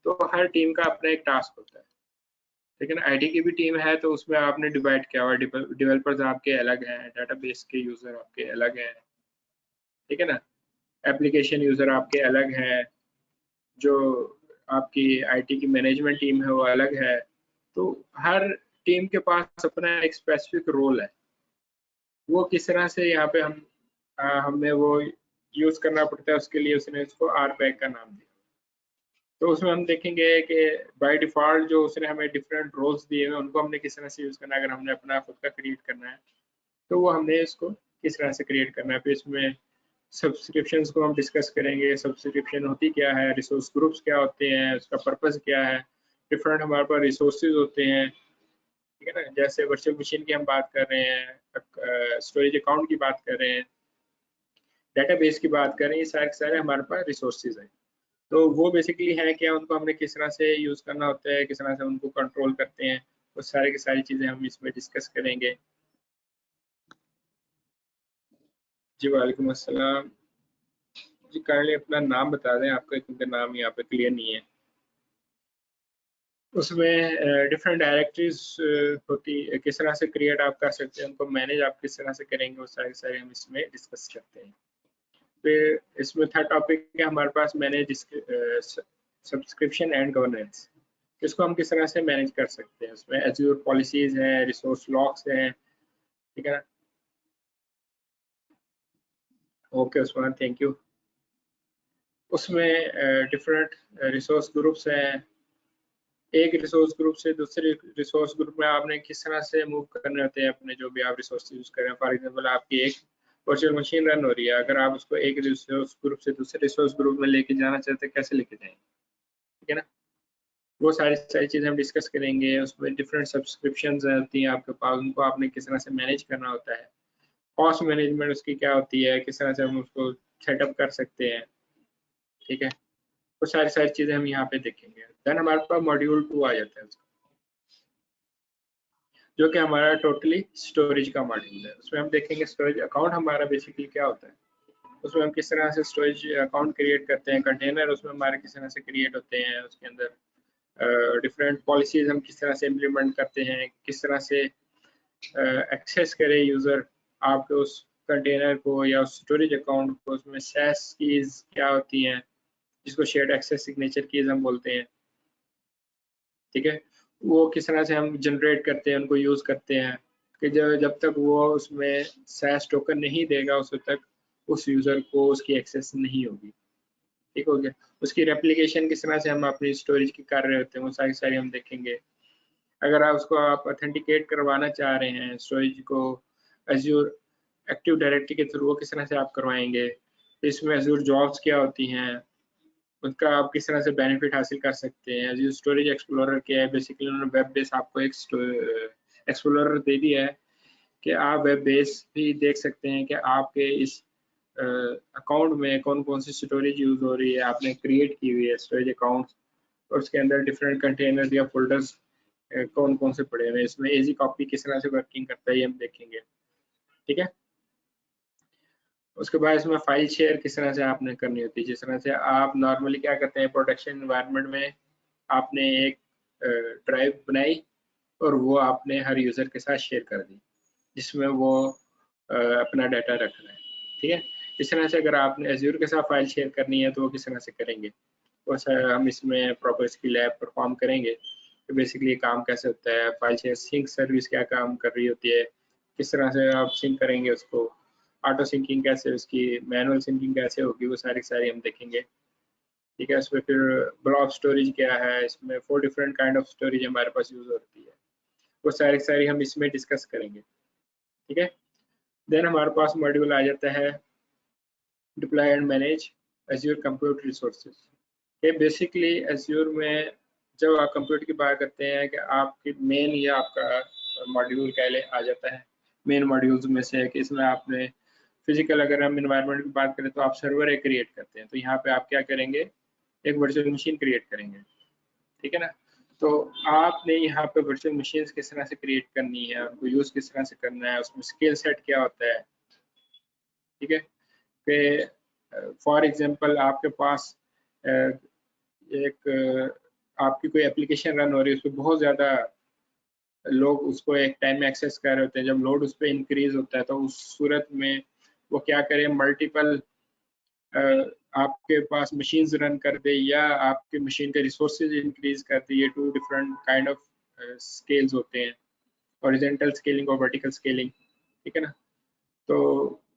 तो हर टीम का अपना एक टास्क होता है, ठीक है ना। IT की भी टीम है तो उसमें आपने डिवाइड किया हुआ, डेवलपर्स आपके अलग हैं, डाटाबेस के यूजर आपके अलग हैं, ठीक है ना। एप्लीकेशन यूजर आपके अलग हैं, जो आपकी IT की मैनेजमेंट टीम है वो अलग है, तो हर टीम के पास अपना एक स्पेसिफिक रोल है, वो किस तरह से यहाँ पे हमें वो यूज करना पड़ता है, उसके लिए उसने इसको RBAC का नाम दिया। तो उसमें हम देखेंगे कि बाय डिफॉल्ट जो उसने हमें डिफरेंट रोल्स दिए हुए उनको हमने किस तरह से यूज करना है। अगर हमने अपना खुद का क्रिएट करना है तो वो हमने इसको किस तरह से क्रिएट करना है। फिर इसमें सब्सक्रिप्शंस को हम डिस्कस करेंगे, सब्सक्रिप्शन होती क्या है, रिसोर्स ग्रुप्स क्या होते हैं, उसका पर्पस क्या है, डिफरेंट हमारे पास रिसोर्सेज होते हैं, ठीक है ना। जैसे वर्चुअल मशीन की हम बात कर रहे हैं, स्टोरेज अकाउंट की बात कर रहे हैं, डेटाबेस की बात कर रहे हैं, ये सारे हमारे पास रिसोर्सेज हैं। तो वो बेसिकली है क्या, उनको हमने किस तरह से यूज करना होता है, किस तरह से उनको कंट्रोल करते हैं, वो सारी की सारी चीजें हम इसमें डिस्कस करेंगे। जी वालेकुम अस्सलाम जी, काइंडली अपना नाम बता दें आपका, क्योंकि नाम यहाँ पे क्लियर नहीं है। उसमें डिफरेंट डायरेक्टरीज होती, किस तरह से क्रिएट आप कर सकते हैं, उनको मैनेज आप किस तरह से करेंगे, वो सारे हम इसमें डिस्कस करते हैं। फिर इसमें थर्ड टॉपिक है हमारे पास मैनेज सब्सक्रिप्शन एंड गवर्नेंस। इसको हम किस तरह से मैनेज कर सकते हैं। उसमें एज्योर पॉलिसीज हैं, रिसोर्स लॉक्स हैं, ठीक है ना। Okay Usman, thank you. उसमें डिफरेंट रिसोर्स ग्रुप्स हैं, एक रिसोर्स ग्रुप से दूसरे रिसोर्स ग्रुप में आपने किस तरह से मूव करने होते हैं अपने जो भी आप रिसोर्स यूज कर रहे हैं। फॉर एग्जांपल आपकी एक वर्चुअल मशीन रन हो रही है, अगर आप उसको एक रिसोर्स ग्रुप से दूसरे रिसोर्स ग्रुप में लेके जाना चाहते हैं, कैसे लेके जाएंगे, ठीक है ना। वो सारी चीजें हम डिस्कस करेंगे। उसमें डिफरेंट सब्सक्रिप्शंस होती हैं आपके पास, उनको आपने किस तरह से मैनेज करना होता है, कॉस्ट मैनेजमेंट उसकी क्या होती है, किस तरह से हम उसको सेटअप कर सकते हैं, ठीक है। वो सारी चीजें हम यहाँ पे देखेंगे। देन हमारे पास मॉड्यूल 2 आ जाता है उसका, जो कि हमारा टोटली स्टोरेज का मॉड्यूल है। उसमें हम देखेंगे स्टोरेज अकाउंट हमारा बेसिकली क्या होता है, उसमें हम किस तरह से स्टोरेज अकाउंट क्रिएट करते हैं, कंटेनर उसमें हमारे किस तरह से क्रिएट होते हैं, उसके अंदर डिफरेंट पॉलिसीज हम किस तरह से इम्प्लीमेंट करते हैं, किस तरह से एक्सेस करे यूजर आपके उस कंटेनर को या उस स्टोरेज अकाउंट को। उसमें सैस कीज क्या होती हैं, जिसको शेयर्ड एक्सेस सिग्नेचर कीज हम बोलते हैं, ठीक है। वो किस तरह से हम जनरेट करते हैं, उनको यूज करते हैं कि जब तक वो उसमें सैस टोकन नहीं देगा उस तक उस यूजर को उसकी एक्सेस नहीं होगी, ठीक हो गया। उसकी रेप्लिकेशन किस तरह से हम अपनी स्टोरेज की कर रहे होते हैं, वो सारी हम देखेंगे। अगर आप उसको आप ऑथेंटिकेट करवाना चाह रहे हैं स्टोरेज को एज्योर एक्टिव डायरेक्टरी के थ्रू, वो किस तरह से आप करवाएंगे। इसमें एज्योर जॉब्स क्या होती हैं, उनका आप किस तरह से बेनिफिट हासिल कर सकते हैं। जो स्टोरेज एक्सप्लोरर क्या है, बेसिकली उन्होंने वेब बेस आपको एक एक्सप्लोरर दे दिया है कि आप वेब बेस भी देख सकते हैं कि आपके इस अकाउंट में कौन कौन सी स्टोरेज यूज हो रही है, आपने क्रिएट की हुई है स्टोरेज अकाउंट, और उसके अंदर डिफरेंट कंटेनर या फोल्डर्स कौन कौन से पड़े हुए हैं। इसमें एजी कॉपी किस तरह से वर्किंग करता है ये हम देखेंगे, ठीक है। उसके बाद इसमें फाइल शेयर किस तरह से आपने करनी होती है। जिस तरह से आप नॉर्मली क्या करते हैं, प्रोडक्शन एनवायरनमेंट में आपने एक ड्राइव बनाई और वो आपने हर यूज़र के साथ शेयर कर दी, जिसमें वो अपना डाटा रख रहा है, ठीक है। इस तरह से अगर आपने एज्योर के साथ फाइल शेयर करनी है तो वो किस तरह से करेंगे, वैसे हम इसमें प्रॉपर इसकी लैब परफॉर्म करेंगे तो बेसिकली काम कैसे होता है। फाइल शेयर सिंक सर्विस क्या काम कर रही होती है, किस तरह से आप सिंक करेंगे उसको, ऑटो सिंकिंग कैसे, उसकी मैनुअल सिंकिंग कैसे होगी, वो सारी हम देखेंगे, ठीक है। इसमें फिर ब्लॉक स्टोरेज क्या है, इसमें 4 डिफरेंट काइंड ऑफ स्टोरेज हमारे पास यूज होती है, वो सारी हम इसमें डिस्कस करेंगे, ठीक है। देन हमारे पास मॉड्यूल आ जाता है deploy and manage azure compute resources. ये बेसिकली एज्योर में जब आप कंप्यूटर की बात करते हैं कि आपकी मेन ये आपका मॉड्यूल कहले आ जाता है, मेन मॉड्यूल्स में से है कि इसमें आपने फिजिकल, अगर हम इन्वायरमेंट की बात करें तो आप सर्वर एक क्रिएट करते हैं, तो यहाँ पे आप क्या करेंगे, एक वर्चुअल मशीन क्रिएट करेंगे, ठीक है ना। तो आपने यहाँ पे वर्चुअल मशीन किस तरह से क्रिएट करनी है, उनको यूज किस तरह से करना है, उसमें स्किल सेट क्या होता है, ठीक है। कि फॉर एग्जांपल आपके पास एक आपकी कोई एप्लीकेशन रन हो रही है, उसमें बहुत ज़्यादा लोग उसको एक टाइम में एक्सेस कर रहे होते हैं, जब लोड उस पर इंक्रीज होता है तो उस सूरत में वो क्या करें, मल्टीपल आपके पास मशीन्स रन कर दे या आपके मशीन के रिसोर्सेज इंक्रीज कर दे। ये 2 डिफरेंट काइंड ऑफ स्केल्स होते हैं, हॉरिजॉन्टल स्केलिंग और वर्टिकल स्केलिंग, ठीक है ना। तो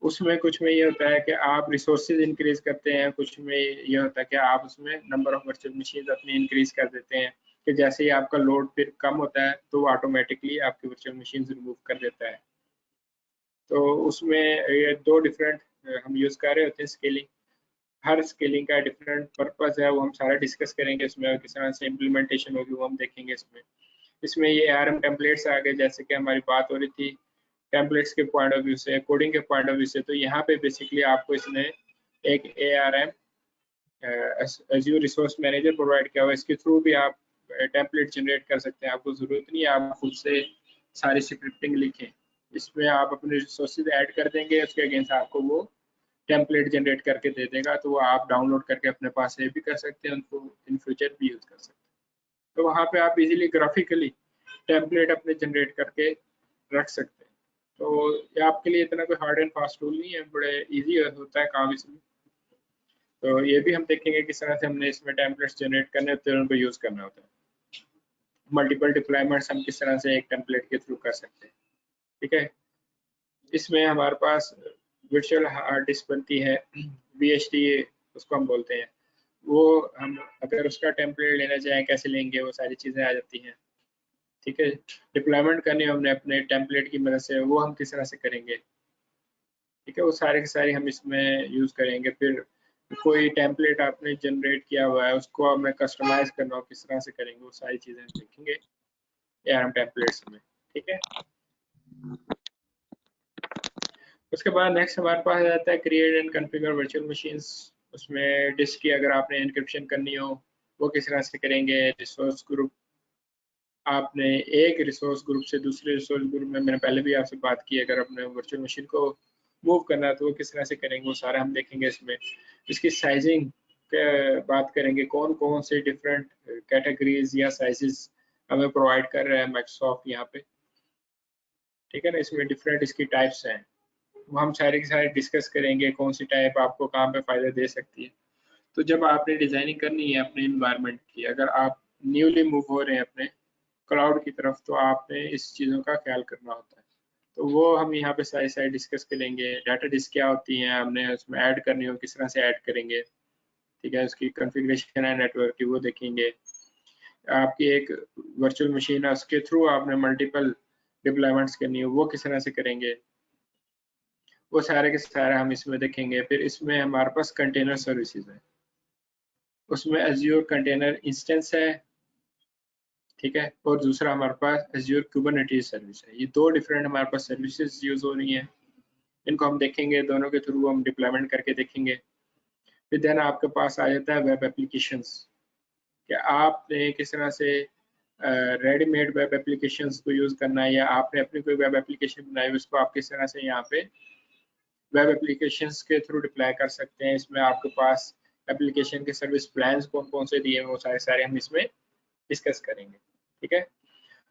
उसमें कुछ में ये होता है कि आप रिसोर्सेज इंक्रीज करते हैं, कुछ में ये होता है कि आप उसमें नंबर ऑफ वर्चुअल मशीन अपनी इंक्रीज कर देते हैं, कि जैसे ही आपका लोड फिर कम होता है तो वो ऑटोमेटिकली आपकी वर्चुअल मशीन रिमूव कर देता है। तो उसमें ये दो डिफरेंट हम यूज़ कर रहे होते हैं स्केलिंग। हर स्केलिंग का डिफरेंट पर्पस है, वो हम सारा डिस्कस करेंगे इसमें, और किस तरह से इम्प्लीमेंटेशन होगी वो हम देखेंगे इसमें। इसमें ये ARM टेम्पलेट्स आ गए, जैसे कि हमारी बात हो रही थी टेम्पलेट्स के पॉइंट ऑफ व्यू से, कोडिंग के पॉइंट ऑफ व्यू से। तो यहाँ पे बेसिकली आपको इसने एक ARM Azure resource manager provide किया हुआ है, इसके थ्रू भी आप टेम्पलेट जनरेट कर सकते हैं। आपको ज़रूरत नहीं है आप खुद से सारी स्क्रिप्टिंग लिखें, इसमें आप अपने रिसोर्सेज ऐड कर देंगे, उसके अगेंस्ट आपको वो टेम्पलेट जनरेट करके दे देगा, तो वो आप डाउनलोड करके अपने पास सेव भी कर सकते हैं, उनको इन फ्यूचर भी यूज़ कर सकते हैं। तो वहाँ पे आप इजीली ग्राफिकली टेम्पलेट अपने जनरेट करके रख सकते हैं। तो ये आपके लिए इतना कोई हार्ड एंड फास्ट टूल नहीं है, बड़े इजी होता है काम इसमें। तो ये भी हम देखेंगे किस तरह से हमने इसमें टेम्पलेट्स जनरेट करने होते हैं, उनको यूज़ करना होता है। मल्टीपल डिप्लॉयमेंट्स हम किस तरह से एक टेम्पलेट के थ्रू कर सकते हैं, ठीक है। इसमें हमारे पास वर्चुअल हार्ड डिस्क बनती है, VHD उसको हम बोलते हैं। वो हम अगर उसका टेम्पलेट लेना चाहें कैसे लेंगे, वो सारी चीज़ें आ जाती हैं, ठीक है। डिप्लॉयमेंट करनी हमने अपने टेम्पलेट की मदद से, वो हम किस तरह से करेंगे, ठीक है। वो सारे के सारे हम इसमें यूज़ करेंगे। फिर कोई टेम्पलेट आपने जनरेट किया हुआ है, उसको हमें कस्टमाइज करना हो किस तरह से करेंगे, वो सारी चीज़ें हम देखेंगे ARM टेम्पलेट्स में, ठीक है। उसके बाद नेक्स्ट हमारे पास आ जाता है create and configure virtual machines. उसमें डिस्क की अगर आपने एन्क्रिप्शन करनी हो वो किस तरह से करेंगे। रिसोर्स ग्रुप, आपने एक रिसोर्स ग्रुप से दूसरे रिसोर्स ग्रुप में, मैंने पहले भी आपसे बात की, अगर अपने वर्चुअल मशीन को मूव करना है तो वो किस तरह से करेंगे, वो सारा हम देखेंगे इसमें। इसकी साइजिंग बात करेंगे, कौन कौन से डिफरेंट कैटेगरीज या साइजेस हमें प्रोवाइड कर रहा है माइक्रोसॉफ्ट यहाँ पे, ठीक है ना। इसमें डिफरेंट इसकी टाइप्स हैं, वो हम सारे के सारे डिस्कस करेंगे, कौन सी टाइप आपको काम पे फ़ायदा दे सकती है। तो जब आपने डिज़ाइनिंग करनी है अपने इन्वायरमेंट की, अगर आप न्यूली मूव हो रहे हैं अपने क्लाउड की तरफ, तो आपने इस चीज़ों का ख्याल करना होता है। तो वो हम यहाँ पे सारी सारी डिस्कस करेंगे। डाटा डिस्क क्या होती हैं, हमने उसमें ऐड करनी हो किस तरह से ऐड करेंगे, ठीक है। उसकी कॉन्फ़िगरेशन है नेटवर्क की, वो देखेंगे। आपकी एक वर्चुअल मशीन है, उसके थ्रू आपने मल्टीपल डिप्लॉयमेंट्स करनी हो, वो किस तरह से करेंगे, वो सारे के सारे हम इसमें देखेंगे। फिर इसमें हमारे पास कंटेनर सर्विसेज है, उसमें Azure कंटेनर इंस्टेंस है, ठीक है। और दूसरा हमारे पास Azure Kubernetes सर्विस है। ये दो डिफरेंट हमारे पास सर्विसेज यूज हो रही हैं, इनको हम देखेंगे, दोनों के थ्रू हम डिप्लॉयमेंट करके देखेंगे। फिर देन आपके पास आ जाता है वेब एप्लीकेशंस, कि आपने किस तरह से रेडीमेड वेब एप्लीकेशंस को यूज़ करना है, या आपने अपनी कोई वेब एप्लीकेशन बनाई उसको आप किस तरह से यहाँ पे वेब एप्लीकेशंस के थ्रू डिप्लॉय कर सकते हैं। इसमें आपके पास एप्लीकेशन के सर्विस प्लान्स कौन कौन से दिए हैं, वो सारे सारे हम इसमें डिस्कस करेंगे, ठीक है।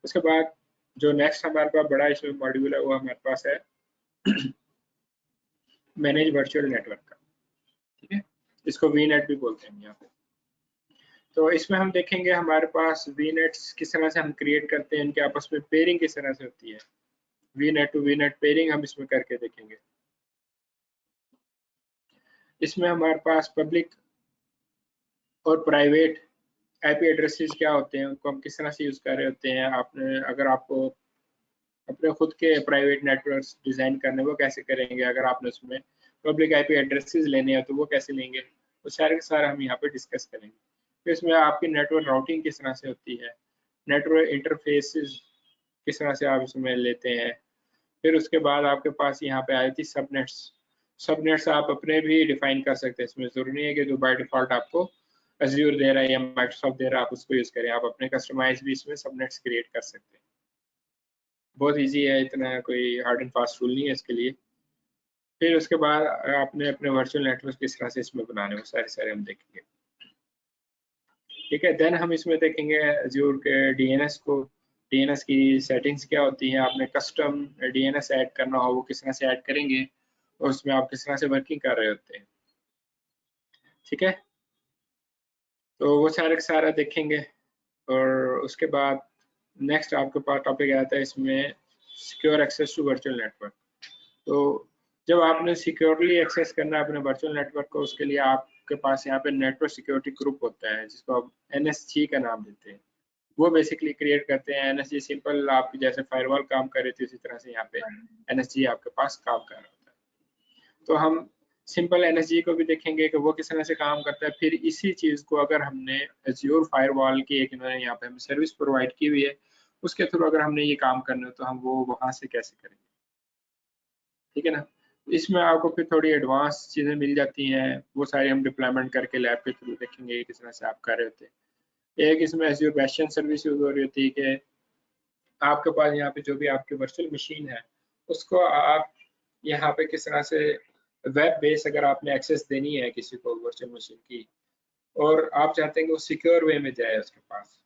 उसके बाद जो नेक्स्ट हमारे पास बड़ा इसमें मॉड्यूल है वो हमारे पास है मैनेज वर्चुअल नेटवर्क का, ठीक है। इसको VNet भी बोलते हैं यहाँ पे। तो इसमें हम देखेंगे हमारे पास VNets किस तरह से हम क्रिएट करते हैं, इनके आपस में पेयरिंग किस तरह से होती है, VNet टू VNet पेयरिंग हम इसमें करके देखेंगे। इसमें हमारे पास पब्लिक और प्राइवेट IP एड्रेसेस क्या होते हैं, उनको हम किस तरह से यूज़ कर रहे होते हैं। आपने अगर आपको अपने खुद के प्राइवेट नेटवर्क्स डिज़ाइन करने, वो कैसे करेंगे। अगर आपने उसमें पब्लिक IP एड्रेसेस लेने हैं तो वो कैसे लेंगे, वो सारे के सारे हम यहाँ पे डिस्कस करेंगे। फिर इसमें आपकी नेटवर्क राउटिंग किस तरह से होती है, नेटवर्क इंटरफेसेस किस तरह से आप इसमें लेते हैं। फिर उसके बाद आपके पास यहाँ पे आई थी सबनेट्स। सबनेट्स आप अपने भी डिफाइन कर सकते हैं, इसमें जरूरी नहीं है कि जो बाय डिफॉल्ट आपको Azure दे रहा है या माइक्रोसॉफ्ट दे रहा है आप उसको यूज करें, आप अपने कस्टमाइज भी इसमें सबनेट्स क्रिएट कर सकते हैं। बहुत इजी है, इतना कोई हार्ड एंड फास्ट रूल नहीं है इसके लिए। फिर उसके बाद आपने अपने वर्चुअल नेटवर्क किस तरह से इसमें बनाने, वो सारे सारे हम देखेंगे, ठीक है। देन हम इसमें देखेंगे Azure के DNS को, DNS की सेटिंग्स क्या होती हैं, आपने कस्टम DNS ऐड करना हो वो किस तरह से ऐड करेंगे, और उसमें आप किस तरह से वर्किंग कर रहे होते हैं, ठीक है। तो वो सारा का सारा देखेंगे। और उसके बाद नेक्स्ट आपके पास टॉपिक आता है इसमें secure access to virtual network. तो जब आपने सिक्योरली एक्सेस करना है अपने वर्चुअल नेटवर्क को, उसके लिए आपके पास यहाँ पे नेटवर्क सिक्योरिटी ग्रुप होता है जिसको आप NSG का नाम देते हैं। वो बेसिकली क्रिएट करते हैं। NSG सिंपल आप जैसे फायरवॉल काम कर रहे थे उसी तरह से यहाँ पे NSG आपके पास काम कर रहा होता है। तो हम सिंपल NSG को भी देखेंगे कि वो किस तरह से काम करता है। फिर इसी चीज को अगर हमने एज्योर फायरवॉल की एक इन्होंने यहाँ पे हमें सर्विस प्रोवाइड की हुई है, उसके थ्रू अगर हमने ये काम करना है तो हम वो वहां से कैसे करेंगे, ठीक है ना। इसमें आपको फिर थोड़ी एडवांस चीजें मिल जाती हैं, वो सारी हम डिप्लॉयमेंट करके लैब के थ्रू देखेंगे किस तरह से आप कर रहे होते हैं। एक इसमें एज्योर बेस्टियन सर्विस यूज हो रही होती है कि आपके पास यहाँ पे जो भी आपकी वर्चुअल मशीन है उसको आप यहाँ पे किस तरह से वेब बेस अगर आपने एक्सेस देनी है किसी को वर्चुअल मशीन की, और आप चाहते हैं कि वो सिक्योर वे में जाए, उसके पास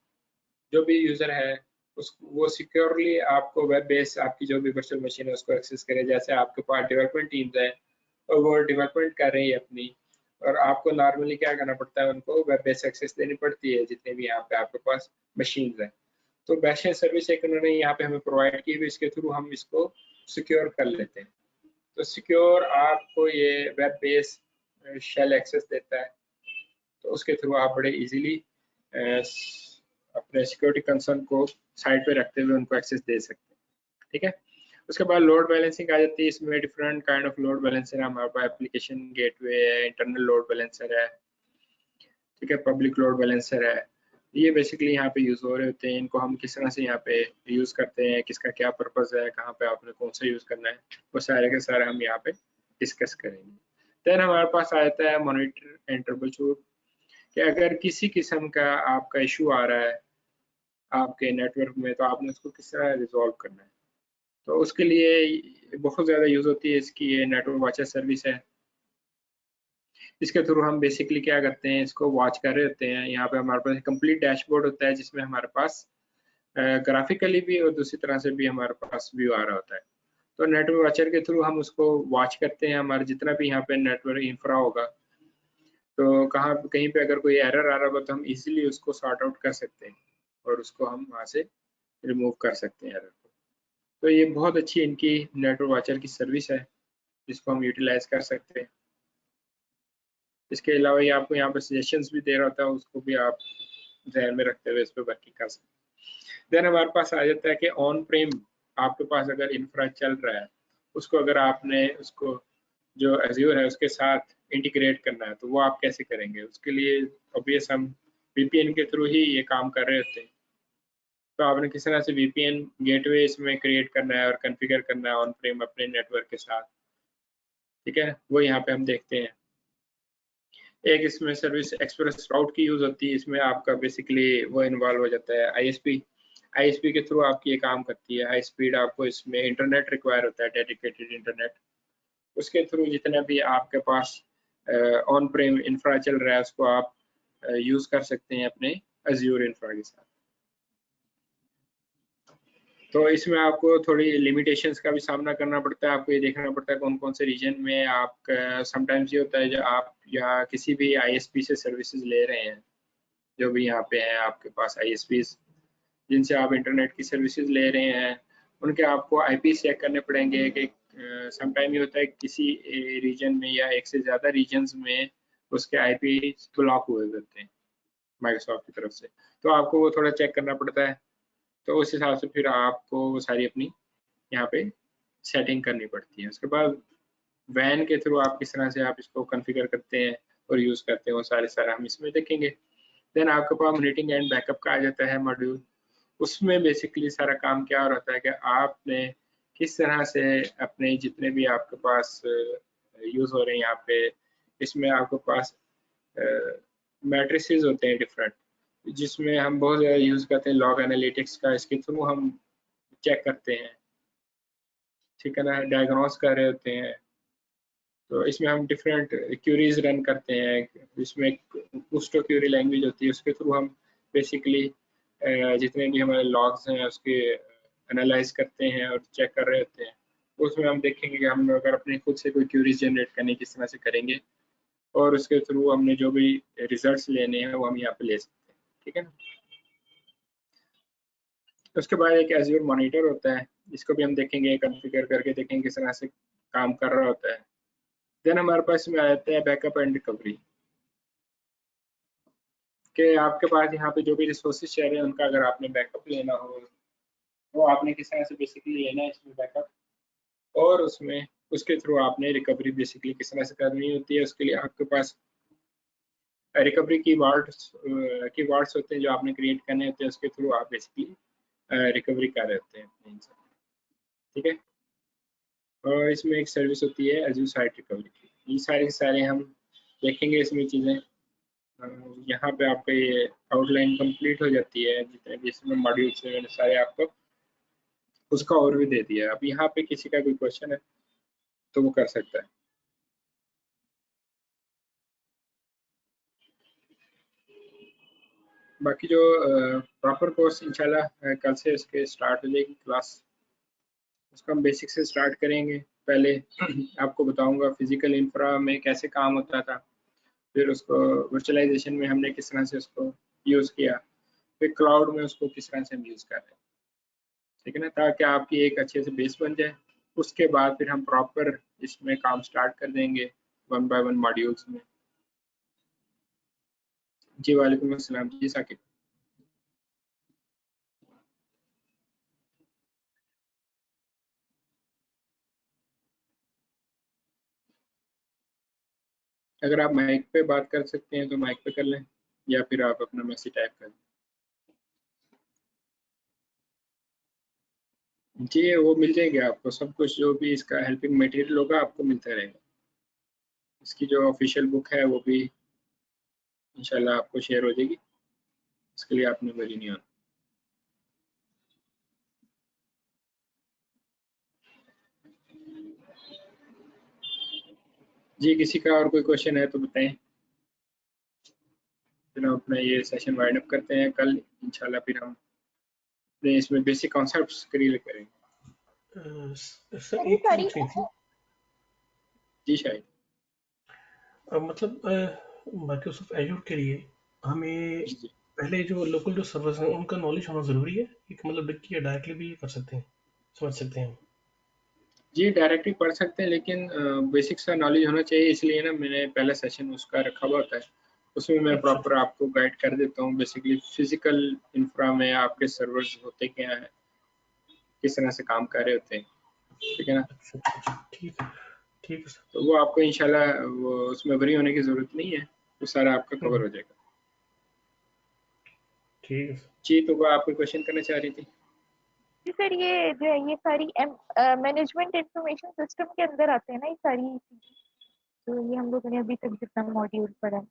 जो भी यूजर है वो सिक्योरली आपको वेब बेस आपकी जो भी वर्चुअल मशीन है उसको एक्सेस करे। जैसे आपके पास डेवलपमेंट टीम्स है और वो डेवलपमेंट कर रही है अपनी, और आपको नॉर्मली क्या करना पड़ता है, उनको वेब बेस एक्सेस देनी पड़ती है जितने भी यहाँ पे आपके पास मशीन है। तो बेस्टियन सर्विस एक उन्होंने यहाँ पे हमें प्रोवाइड की हुई, इसके थ्रू हम इसको सिक्योर कर लेते हैं। तो सिक्योर आपको ये वेब बेस शेल एक्सेस देता है, तो उसके थ्रू आप बड़े इजीली अपने सिक्योरिटी कंसर्न को साइड पे रखते हुए उनको एक्सेस दे सकते हैं, ठीक है। उसके बाद लोड बैलेंसिंग आ जाती है। इसमें different kind of load balancer है हमारे पास। एप्लीकेशन गेटवे है, इंटरनल लोड बैलेंसर है, ठीक है, पब्लिक लोड बैलेंसर है। ये बेसिकली यहाँ पे यूज हो रहे होते हैं। इनको हम किस तरह से यहाँ पे यूज करते हैं, किसका क्या पर्पज है, कहाँ पे आपने कौन सा यूज करना है, वो सारे के सारे हम यहाँ पे डिस्कस करेंगे। देन हमारे पास आ जाता है मॉनिटर एंड ट्रबल शूट, कि अगर किसी किस्म का आपका इशू आ रहा है आपके नेटवर्क में तो आपने उसको किस तरह रिजॉल्व करना है। तो उसके लिए बहुत ज़्यादा यूज़ होती है इसकी ये नेटवर्क वॉचर सर्विस है। इसके थ्रू हम बेसिकली क्या करते हैं, इसको वॉच कर रहे होते हैं। यहाँ पे हमारे पास कंप्लीट डैशबोर्ड होता है जिसमें हमारे पास ग्राफिकली भी और दूसरी तरह से भी हमारे पास व्यू आ रहा होता है। तो नेटवर्क वॉचर के थ्रू हम उसको वॉच करते हैं। हमारे जितना भी यहाँ पे नेटवर्क इंफ्रा होगा, तो कहीं पे अगर कोई एरर आ रहा होगा तो हम इजीली उसको सॉर्ट आउट कर सकते हैं और उसको हम वहाँ से रिमूव कर सकते हैं एरर को। तो ये बहुत अच्छी इनकी नेटवर्क वॉचर की सर्विस है जिसको हम यूटिलाइज कर सकते हैं। इसके अलावा ये आपको यहाँ पे सजेशंस भी दे रहा होता है, उसको भी आप ध्यान में रखते हुए इस पर वर्किंग कर सकते हैं। देन हमारे पास आ जाता है कि ऑन प्रेम आपके पास अगर इंफ्रा चल रहा है, उसको अगर आपने उसको जो एज्योर है उसके साथ इंटीग्रेट करना है तो वो आप कैसे करेंगे। उसके लिए ऑब्वियस हम VPN के थ्रू ही ये काम कर रहे होते हैं। तो आपने किस तरह से VPN गेटवे इसमें क्रिएट करना है और कॉन्फ़िगर करना है ऑन प्रेम अपने नेटवर्क के साथ, ठीक है, वो यहाँ पे हम देखते हैं। एक इसमें सर्विस एक्सप्रेस राउट की यूज होती है। इसमें आपका बेसिकली वो इन्वॉल्व हो जाता है ISP के थ्रू आपकी ये काम करती है। हाई स्पीड आपको इसमें इंटरनेट रिक्वायर होता है, डेडिकेटेड इंटरनेट। उसके थ्रू जितना भी आपके पास ऑन प्रेम इंफ्रा चल रहा है उसको आप यूज कर सकते हैं अपने एज्योर इंफ्रा के साथ। तो इसमें आपको थोड़ी लिमिटेशंस का भी सामना करना पड़ता है। आपको ये देखना पड़ता है कौन कौन से रीजन में आप समटाइम्स ये होता है जो आप या किसी भी ISP से सर्विसेज ले रहे हैं, जो भी यहाँ पे हैं आपके पास ISPs जिनसे आप इंटरनेट की सर्विसेज ले रहे हैं, उनके आपको IP चेक करने पड़ेंगे कि समटाइम ये होता है किसी रीजन में या एक से ज़्यादा रीजन्स में उसके IP ब्लॉक हुए होते हैं माइक्रोसॉफ्ट की तरफ से, तो आपको वो थोड़ा चेक करना पड़ता है। तो उस हिसाब से फिर आपको वो सारी अपनी यहाँ पे सेटिंग करनी पड़ती है। उसके बाद वैन के थ्रू आप किस तरह से आप इसको कॉन्फ़िगर करते हैं और यूज़ करते हैं, वो सारे हम इसमें देखेंगे। देन आपके पास मॉनिटरिंग एंड बैकअप का आ जाता है मॉड्यूल। उसमें बेसिकली सारा काम क्या हो रहा है कि आपने किस तरह से अपने जितने भी आपके पास यूज़ हो रहे हैं यहाँ पे, इसमें आपके पास मैट्रिसेस होते हैं डिफरेंट, जिसमें हम बहुत ज़्यादा यूज़ करते हैं लॉग एनालिटिक्स का। इसके थ्रू हम चेक करते हैं, ठीक है ना, डायग्नोस कर रहे होते हैं। तो इसमें हम डिफरेंट क्यूरीज रन करते हैं। इसमें कुस्टो क्यूरी लैंग्वेज होती है, उसके थ्रू हम बेसिकली जितने भी हमारे लॉग्स हैं उसके एनालाइज करते हैं और चेक कर रहे होते हैं। उसमें हम देखेंगे कि हम अगर अपने खुद से कोई क्यूरीज जनरेट करने किस तरह से करेंगे और उसके थ्रू हमने जो भी रिजल्ट्स लेने हैं वो हम यहाँ पे ले सकते हैं, ठीक है ना। उसके बाद एक एज्योर मॉनिटर होता है, इसको भी हम देखेंगे, कॉन्फ़िगर करके देखेंगे किस तरह से काम कर रहा होता है। देन हमारे पास में आ जाता है बैकअप एंड रिकवरी, कि आपके पास यहाँ पे जो भी रिसोर्सेज चल रहे हैं उनका अगर आपने बैकअप लेना हो तो आपने किस तरह से बेसिकली लेना है इसमें बैकअप, और उसमें उसके थ्रू आपने रिकवरी बेसिकली किस तरह से करनी होती है। उसके लिए आपके पास रिकवरी की वर्ड्स होते हैं जो आपने क्रिएट करने होते हैं, उसके थ्रू आप बेसिकली रिकवरी कर रहे होते हैं, ठीक है। और इसमें एक सर्विस होती है एज़्योर साइट रिकवरी की। ये सारे हम देखेंगे इसमें चीज़ें। यहाँ पे आपका ये आउटलाइन कंप्लीट हो जाती है, जितने भी इसमें मॉड्यूल्स हैं मैंने सारे आपको उसका ओवरव्यू दे दिया है। अब यहाँ पे किसी का कोई क्वेश्चन है तो वो कर सकता है। बाकी जो प्रॉपर कोर्स इंशाल्लाह कल से इसके स्टार्ट हो जाएगी क्लास, उसका हम बेसिक से स्टार्ट करेंगे। पहले आपको बताऊंगा फिजिकल इंफ्रा में कैसे काम होता था, फिर उसको वर्चुअलाइजेशन में हमने किस तरह से उसको यूज़ किया, फिर क्लाउड में उसको किस तरह से हम यूज़ कर रहे हैं, ठीक है ना, ताकि आपकी एक अच्छे से बेस बन जाए। उसके बाद फिर हम प्रॉपर इसमें काम स्टार्ट कर देंगे 1 बाय 1 मॉड्यूल्स में। जी वालेकुम अस्सलाम। जी साकिब। अगर आप माइक पे बात कर सकते हैं तो माइक पे कर लें, या फिर आप अपना मैसेज टाइप कर लें। जी वो मिल जाएगी आपको, सब कुछ जो भी इसका हेल्पिंग मटेरियल होगा आपको मिलता रहेगा। इसकी जो ऑफिशियल बुक है वो भी इंशाल्लाह आपको शेयर हो जाएगी, इसके लिए आपने वरी नहीं होना। जी किसी का और कोई क्वेश्चन है तो बताएं, फिर हम अपना ये सेशन वाइंड अप करते हैं। कल इंशाल्लाह फिर हम इसमें बेसिक कॉन्सेप्ट्स क्लियर करेंगे। सर एक चीज पूछनी थी। जी शायद मतलब माइक्रोसॉफ्ट एजूर के लिए हमें जी पहले जो लोकल जो सर्वर्स हैं उनका नॉलेज होना ज़रूरी है, एक मतलब कि डायरेक्टली भी कर सकते हैं, समझ सकते हैं हम? जी डायरेक्टली पढ़ सकते हैं, लेकिन बेसिक सा नॉलेज होना चाहिए, इसलिए ना मैंने पहला सेशन उसका रखा हुआ होता है, उसमें मैं अच्छा प्रॉपर आपको गाइड कर देता हूँ बेसिकली फिजिकल इंफ्रा में आपके सर्वर्स होते क्या हैं, किस तरह से काम कर रहे होते हैं, ठीक है ना। अच्छा अच्छा, ठीक है सर। तो वो आपको इंशाल्लाह वो उसमें वरी होने की ज़रूरत नहीं है, वो सारा आपका कवर हो जाएगा। ठीक है सर। जी तो वो आप कोई क्वेश्चन करना चाह रही थी? जी सर, ये जो है ये सारी मैनेजमेंट इंफॉर्मेशन सिस्टम के अंदर आते हैं ना ये सारी चीजें, तो ये हम लोगों ने अभी तक जितना मॉड्यूल पढ़ा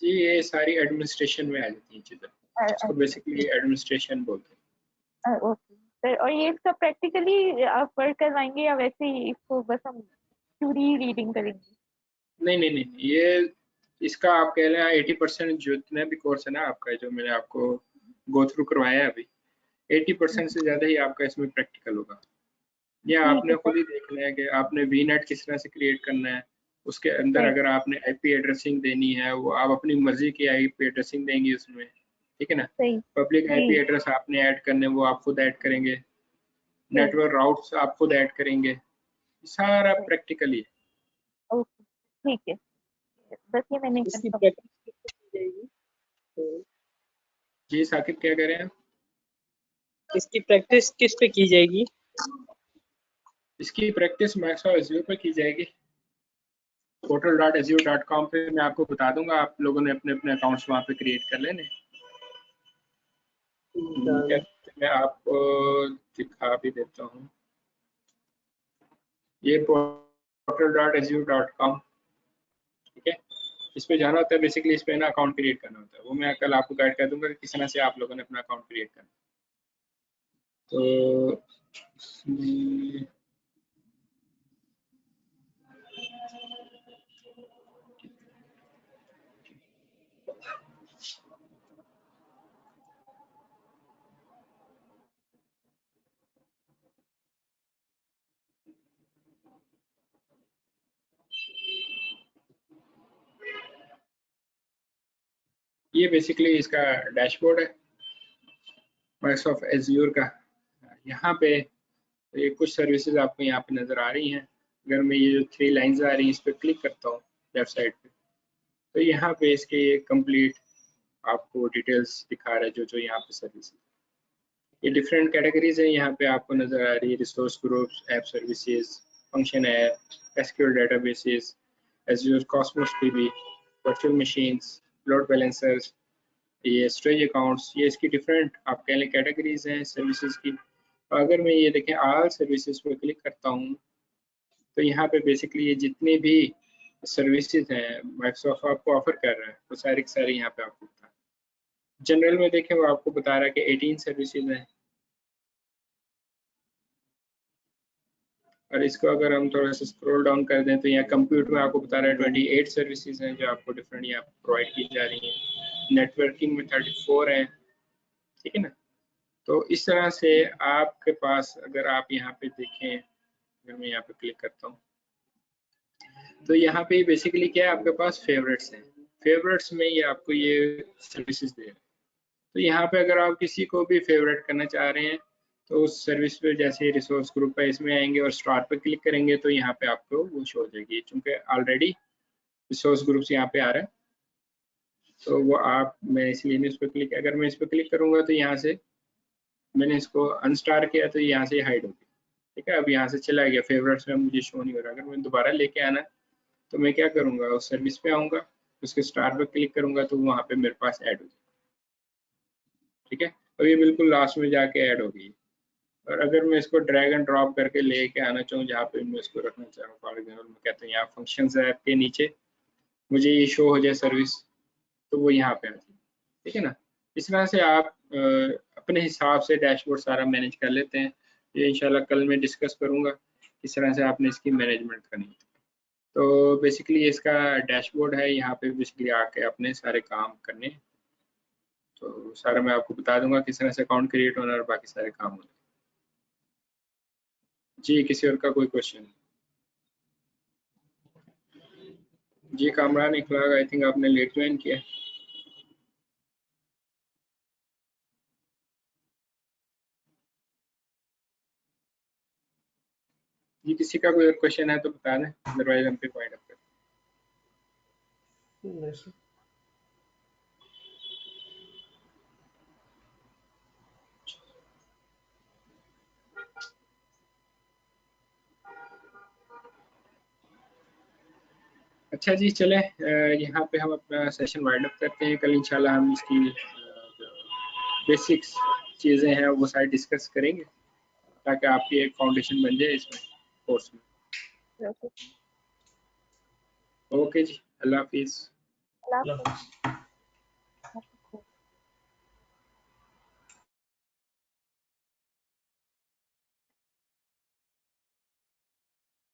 जी ये सारी एडमिनिस्ट्रेशन में आ जाती हैं चीज़ें, है। इसको बेसिकली एडमिनिस्ट्रेशन बोलते हैं। ओके सर, और ये इसका प्रैक्टिकली आप वर्क करवाएंगे या वैसे ही इसको बस हम थ्योरी रीडिंग करेंगे? नहीं नहीं नहीं, ये इसका आप कह लें 80% जितने भी कोर्स है ना आपका, जो मैंने आपको गो थ्रू करवाया है अभी, 80% से ज़्यादा ही आपका इसमें प्रैक्टिकल होगा। ये ठीक आपने है खुद सर। ही देखना है कि आपने वीनेट किस तरह से क्रिएट करना है, उसके अंदर सही अगर आपने आईपी एड्रेसिंग देनी है वो आप अपनी मर्जी की आईपी एड्रेसिंग देंगे उसमें, ठीक है ना। सही। पब्लिक आईपी जी एड्रेस आपने ऐड करने वो आप खुद ऐड करेंगे, सही नेटवर्क राउट्स आप खुद ऐड करेंगे, सारा सही। प्रैक्टिकली है। ओके ठीक है, बस ये मैंने इसकी कंफर्म। प्रैक्टिस की जाएगी तो जी साकिब क्या कह रहे हैं? इसकी प्रैक्टिस किस पे की जाएगी? इसकी प्रैक्टिस माइक्रोसॉफ्ट एज़्योर पर की जाएगी। portal.azure.com पे मैं आपको बता दूंगा, आप लोगों ने अपने अपने अकाउंट्स वहाँ पे क्रिएट कर लेने। मैं आपको दिखा भी देता हूँ, ये portal.azure.com, ठीक है, इस पे जाना होता है बेसिकली, इस पे ना अकाउंट क्रिएट करना होता है, वो मैं कल आपको गाइड कर दूंगा कि किस तरह से आप लोगों ने अपना अकाउंट क्रिएट करना। तो ये बेसिकली इसका डैशबोर्ड है माइक्रोसॉफ्ट एज़्योर का। यहाँ पे ये कुछ सर्विसेज आपको यहाँ पे नज़र आ रही हैं। अगर मैं ये जो 3 लाइंस आ रही हैं इस पर क्लिक करता हूँ लेफ्ट साइड पे, तो यहाँ पे इसके कंप्लीट आपको डिटेल्स दिखा रहा है जो यहाँ पे सर्विसेज, ये डिफरेंट कैटेगरीज है यहाँ पे आपको नज़र आ रही है। Resource groups, app services, function app, SQL databases, Azure Cosmos dB, virtual machines, load balancers, ये स्टोरेज अकाउंट्स, ये इसकी डिफरेंट आप कह लें कैटेगरीज हैं सर्विसेज की। अगर मैं ये देखें ऑल सर्विसेज पे क्लिक करता हूँ तो यहाँ पे बेसिकली ये जितनी भी सर्विसेज हैं माइक्रोसॉफ्ट आपको ऑफर कर रहा है वो सारी की सारी यहाँ पे आपको बता रहा है। जनरल में देखें वो आपको बता रहा है कि 18 सर्विसेज हैं, और इसको अगर हम थोड़ा सा स्क्रॉल डाउन कर दें तो यहाँ कंप्यूटर में आपको बता रहा है 28 सर्विसेज हैं जो आपको डिफरेंट यहाँ प्रोवाइड की जा रही हैं। नेटवर्किंग में 34 हैं, ठीक है ना। तो इस तरह से आपके पास अगर आप यहाँ पे देखें, अगर मैं यहाँ पे क्लिक करता हूँ तो यहाँ पे बेसिकली क्या है आपके पास फेवरेट्स हैं। फेवरेट्स में ये आपको ये सर्विसेज दे रहे हैं। तो यहाँ पे अगर आप किसी को भी फेवरेट करना चाह रहे हैं तो उस सर्विस पे जैसे रिसोर्स ग्रुप है इसमें आएंगे और स्टार्ट पे क्लिक करेंगे तो यहाँ पे आपको वो शो हो जाएगी, चूंकि ऑलरेडी रिसोर्स ग्रुप्स यहाँ पे आ रहा है तो वो आप मैं इसलिए इस पर क्लिक, अगर मैं इस पर क्लिक करूंगा तो यहाँ से मैंने इसको अनस्टार किया तो यहाँ से हाइड हो गया, ठीक है। अब यहाँ से चला गया, फेवरेट्स में मुझे शो नहीं हो रहा। अगर मैं दोबारा लेके आना तो मैं क्या करूंगा, उस सर्विस पे आऊंगा, उसके स्टार पे क्लिक करूंगा तो वहाँ पे मेरे पास ऐड हो जाएगा, ठीक है। अब ये बिल्कुल लास्ट में जाके ऐड हो गई। और अगर मैं इसको ड्रैग एंड ड्रॉप करके लेके आना चाहूँ जहाँ पे मैं इसको रखना चाहूँ, फॉर एग्जाम्पल मैं कहता हूँ यहाँ फंक्शंस ऐप के नीचे मुझे ये शो हो जाए सर्विस, तो वो यहाँ पे आ जाए, ठीक है ना। इस तरह से आप अपने हिसाब से डैशबोर्ड सारा मैनेज कर लेते हैं। ये इंशाल्लाह कल मैं डिस्कस करूँगा किस तरह से आपने इसकी मैनेजमेंट करनी है। तो बेसिकली इसका डैशबोर्ड है, यहाँ पे बेसिकली आके अपने सारे काम करने, तो सारा मैं आपको बता दूंगा किस तरह से अकाउंट क्रिएट होना और बाकी सारे काम होने। जी किसी और का कोई क्वेश्चन? जी कामरान इखलाक, आई थिंक आपने लेट ज्वाइन किया। जी किसी का कोई और क्वेश्चन है तो बता दें, अदरवाइज हम पे पॉइंट अप करें। नहीं सर। अच्छा जी चले, यहाँ पे हम अपना सेशन वाइंड अप करते हैं। कल इंशाल्लाह हम इसकी बेसिक्स चीज़ें हैं वो सारी डिस्कस करेंगे ताकि आपकी एक फाउंडेशन बन जाए इसमें कोर्स में। ओके जी, अल्लाह हाफिज़। Allah. अल्लाह हाफ़िज़।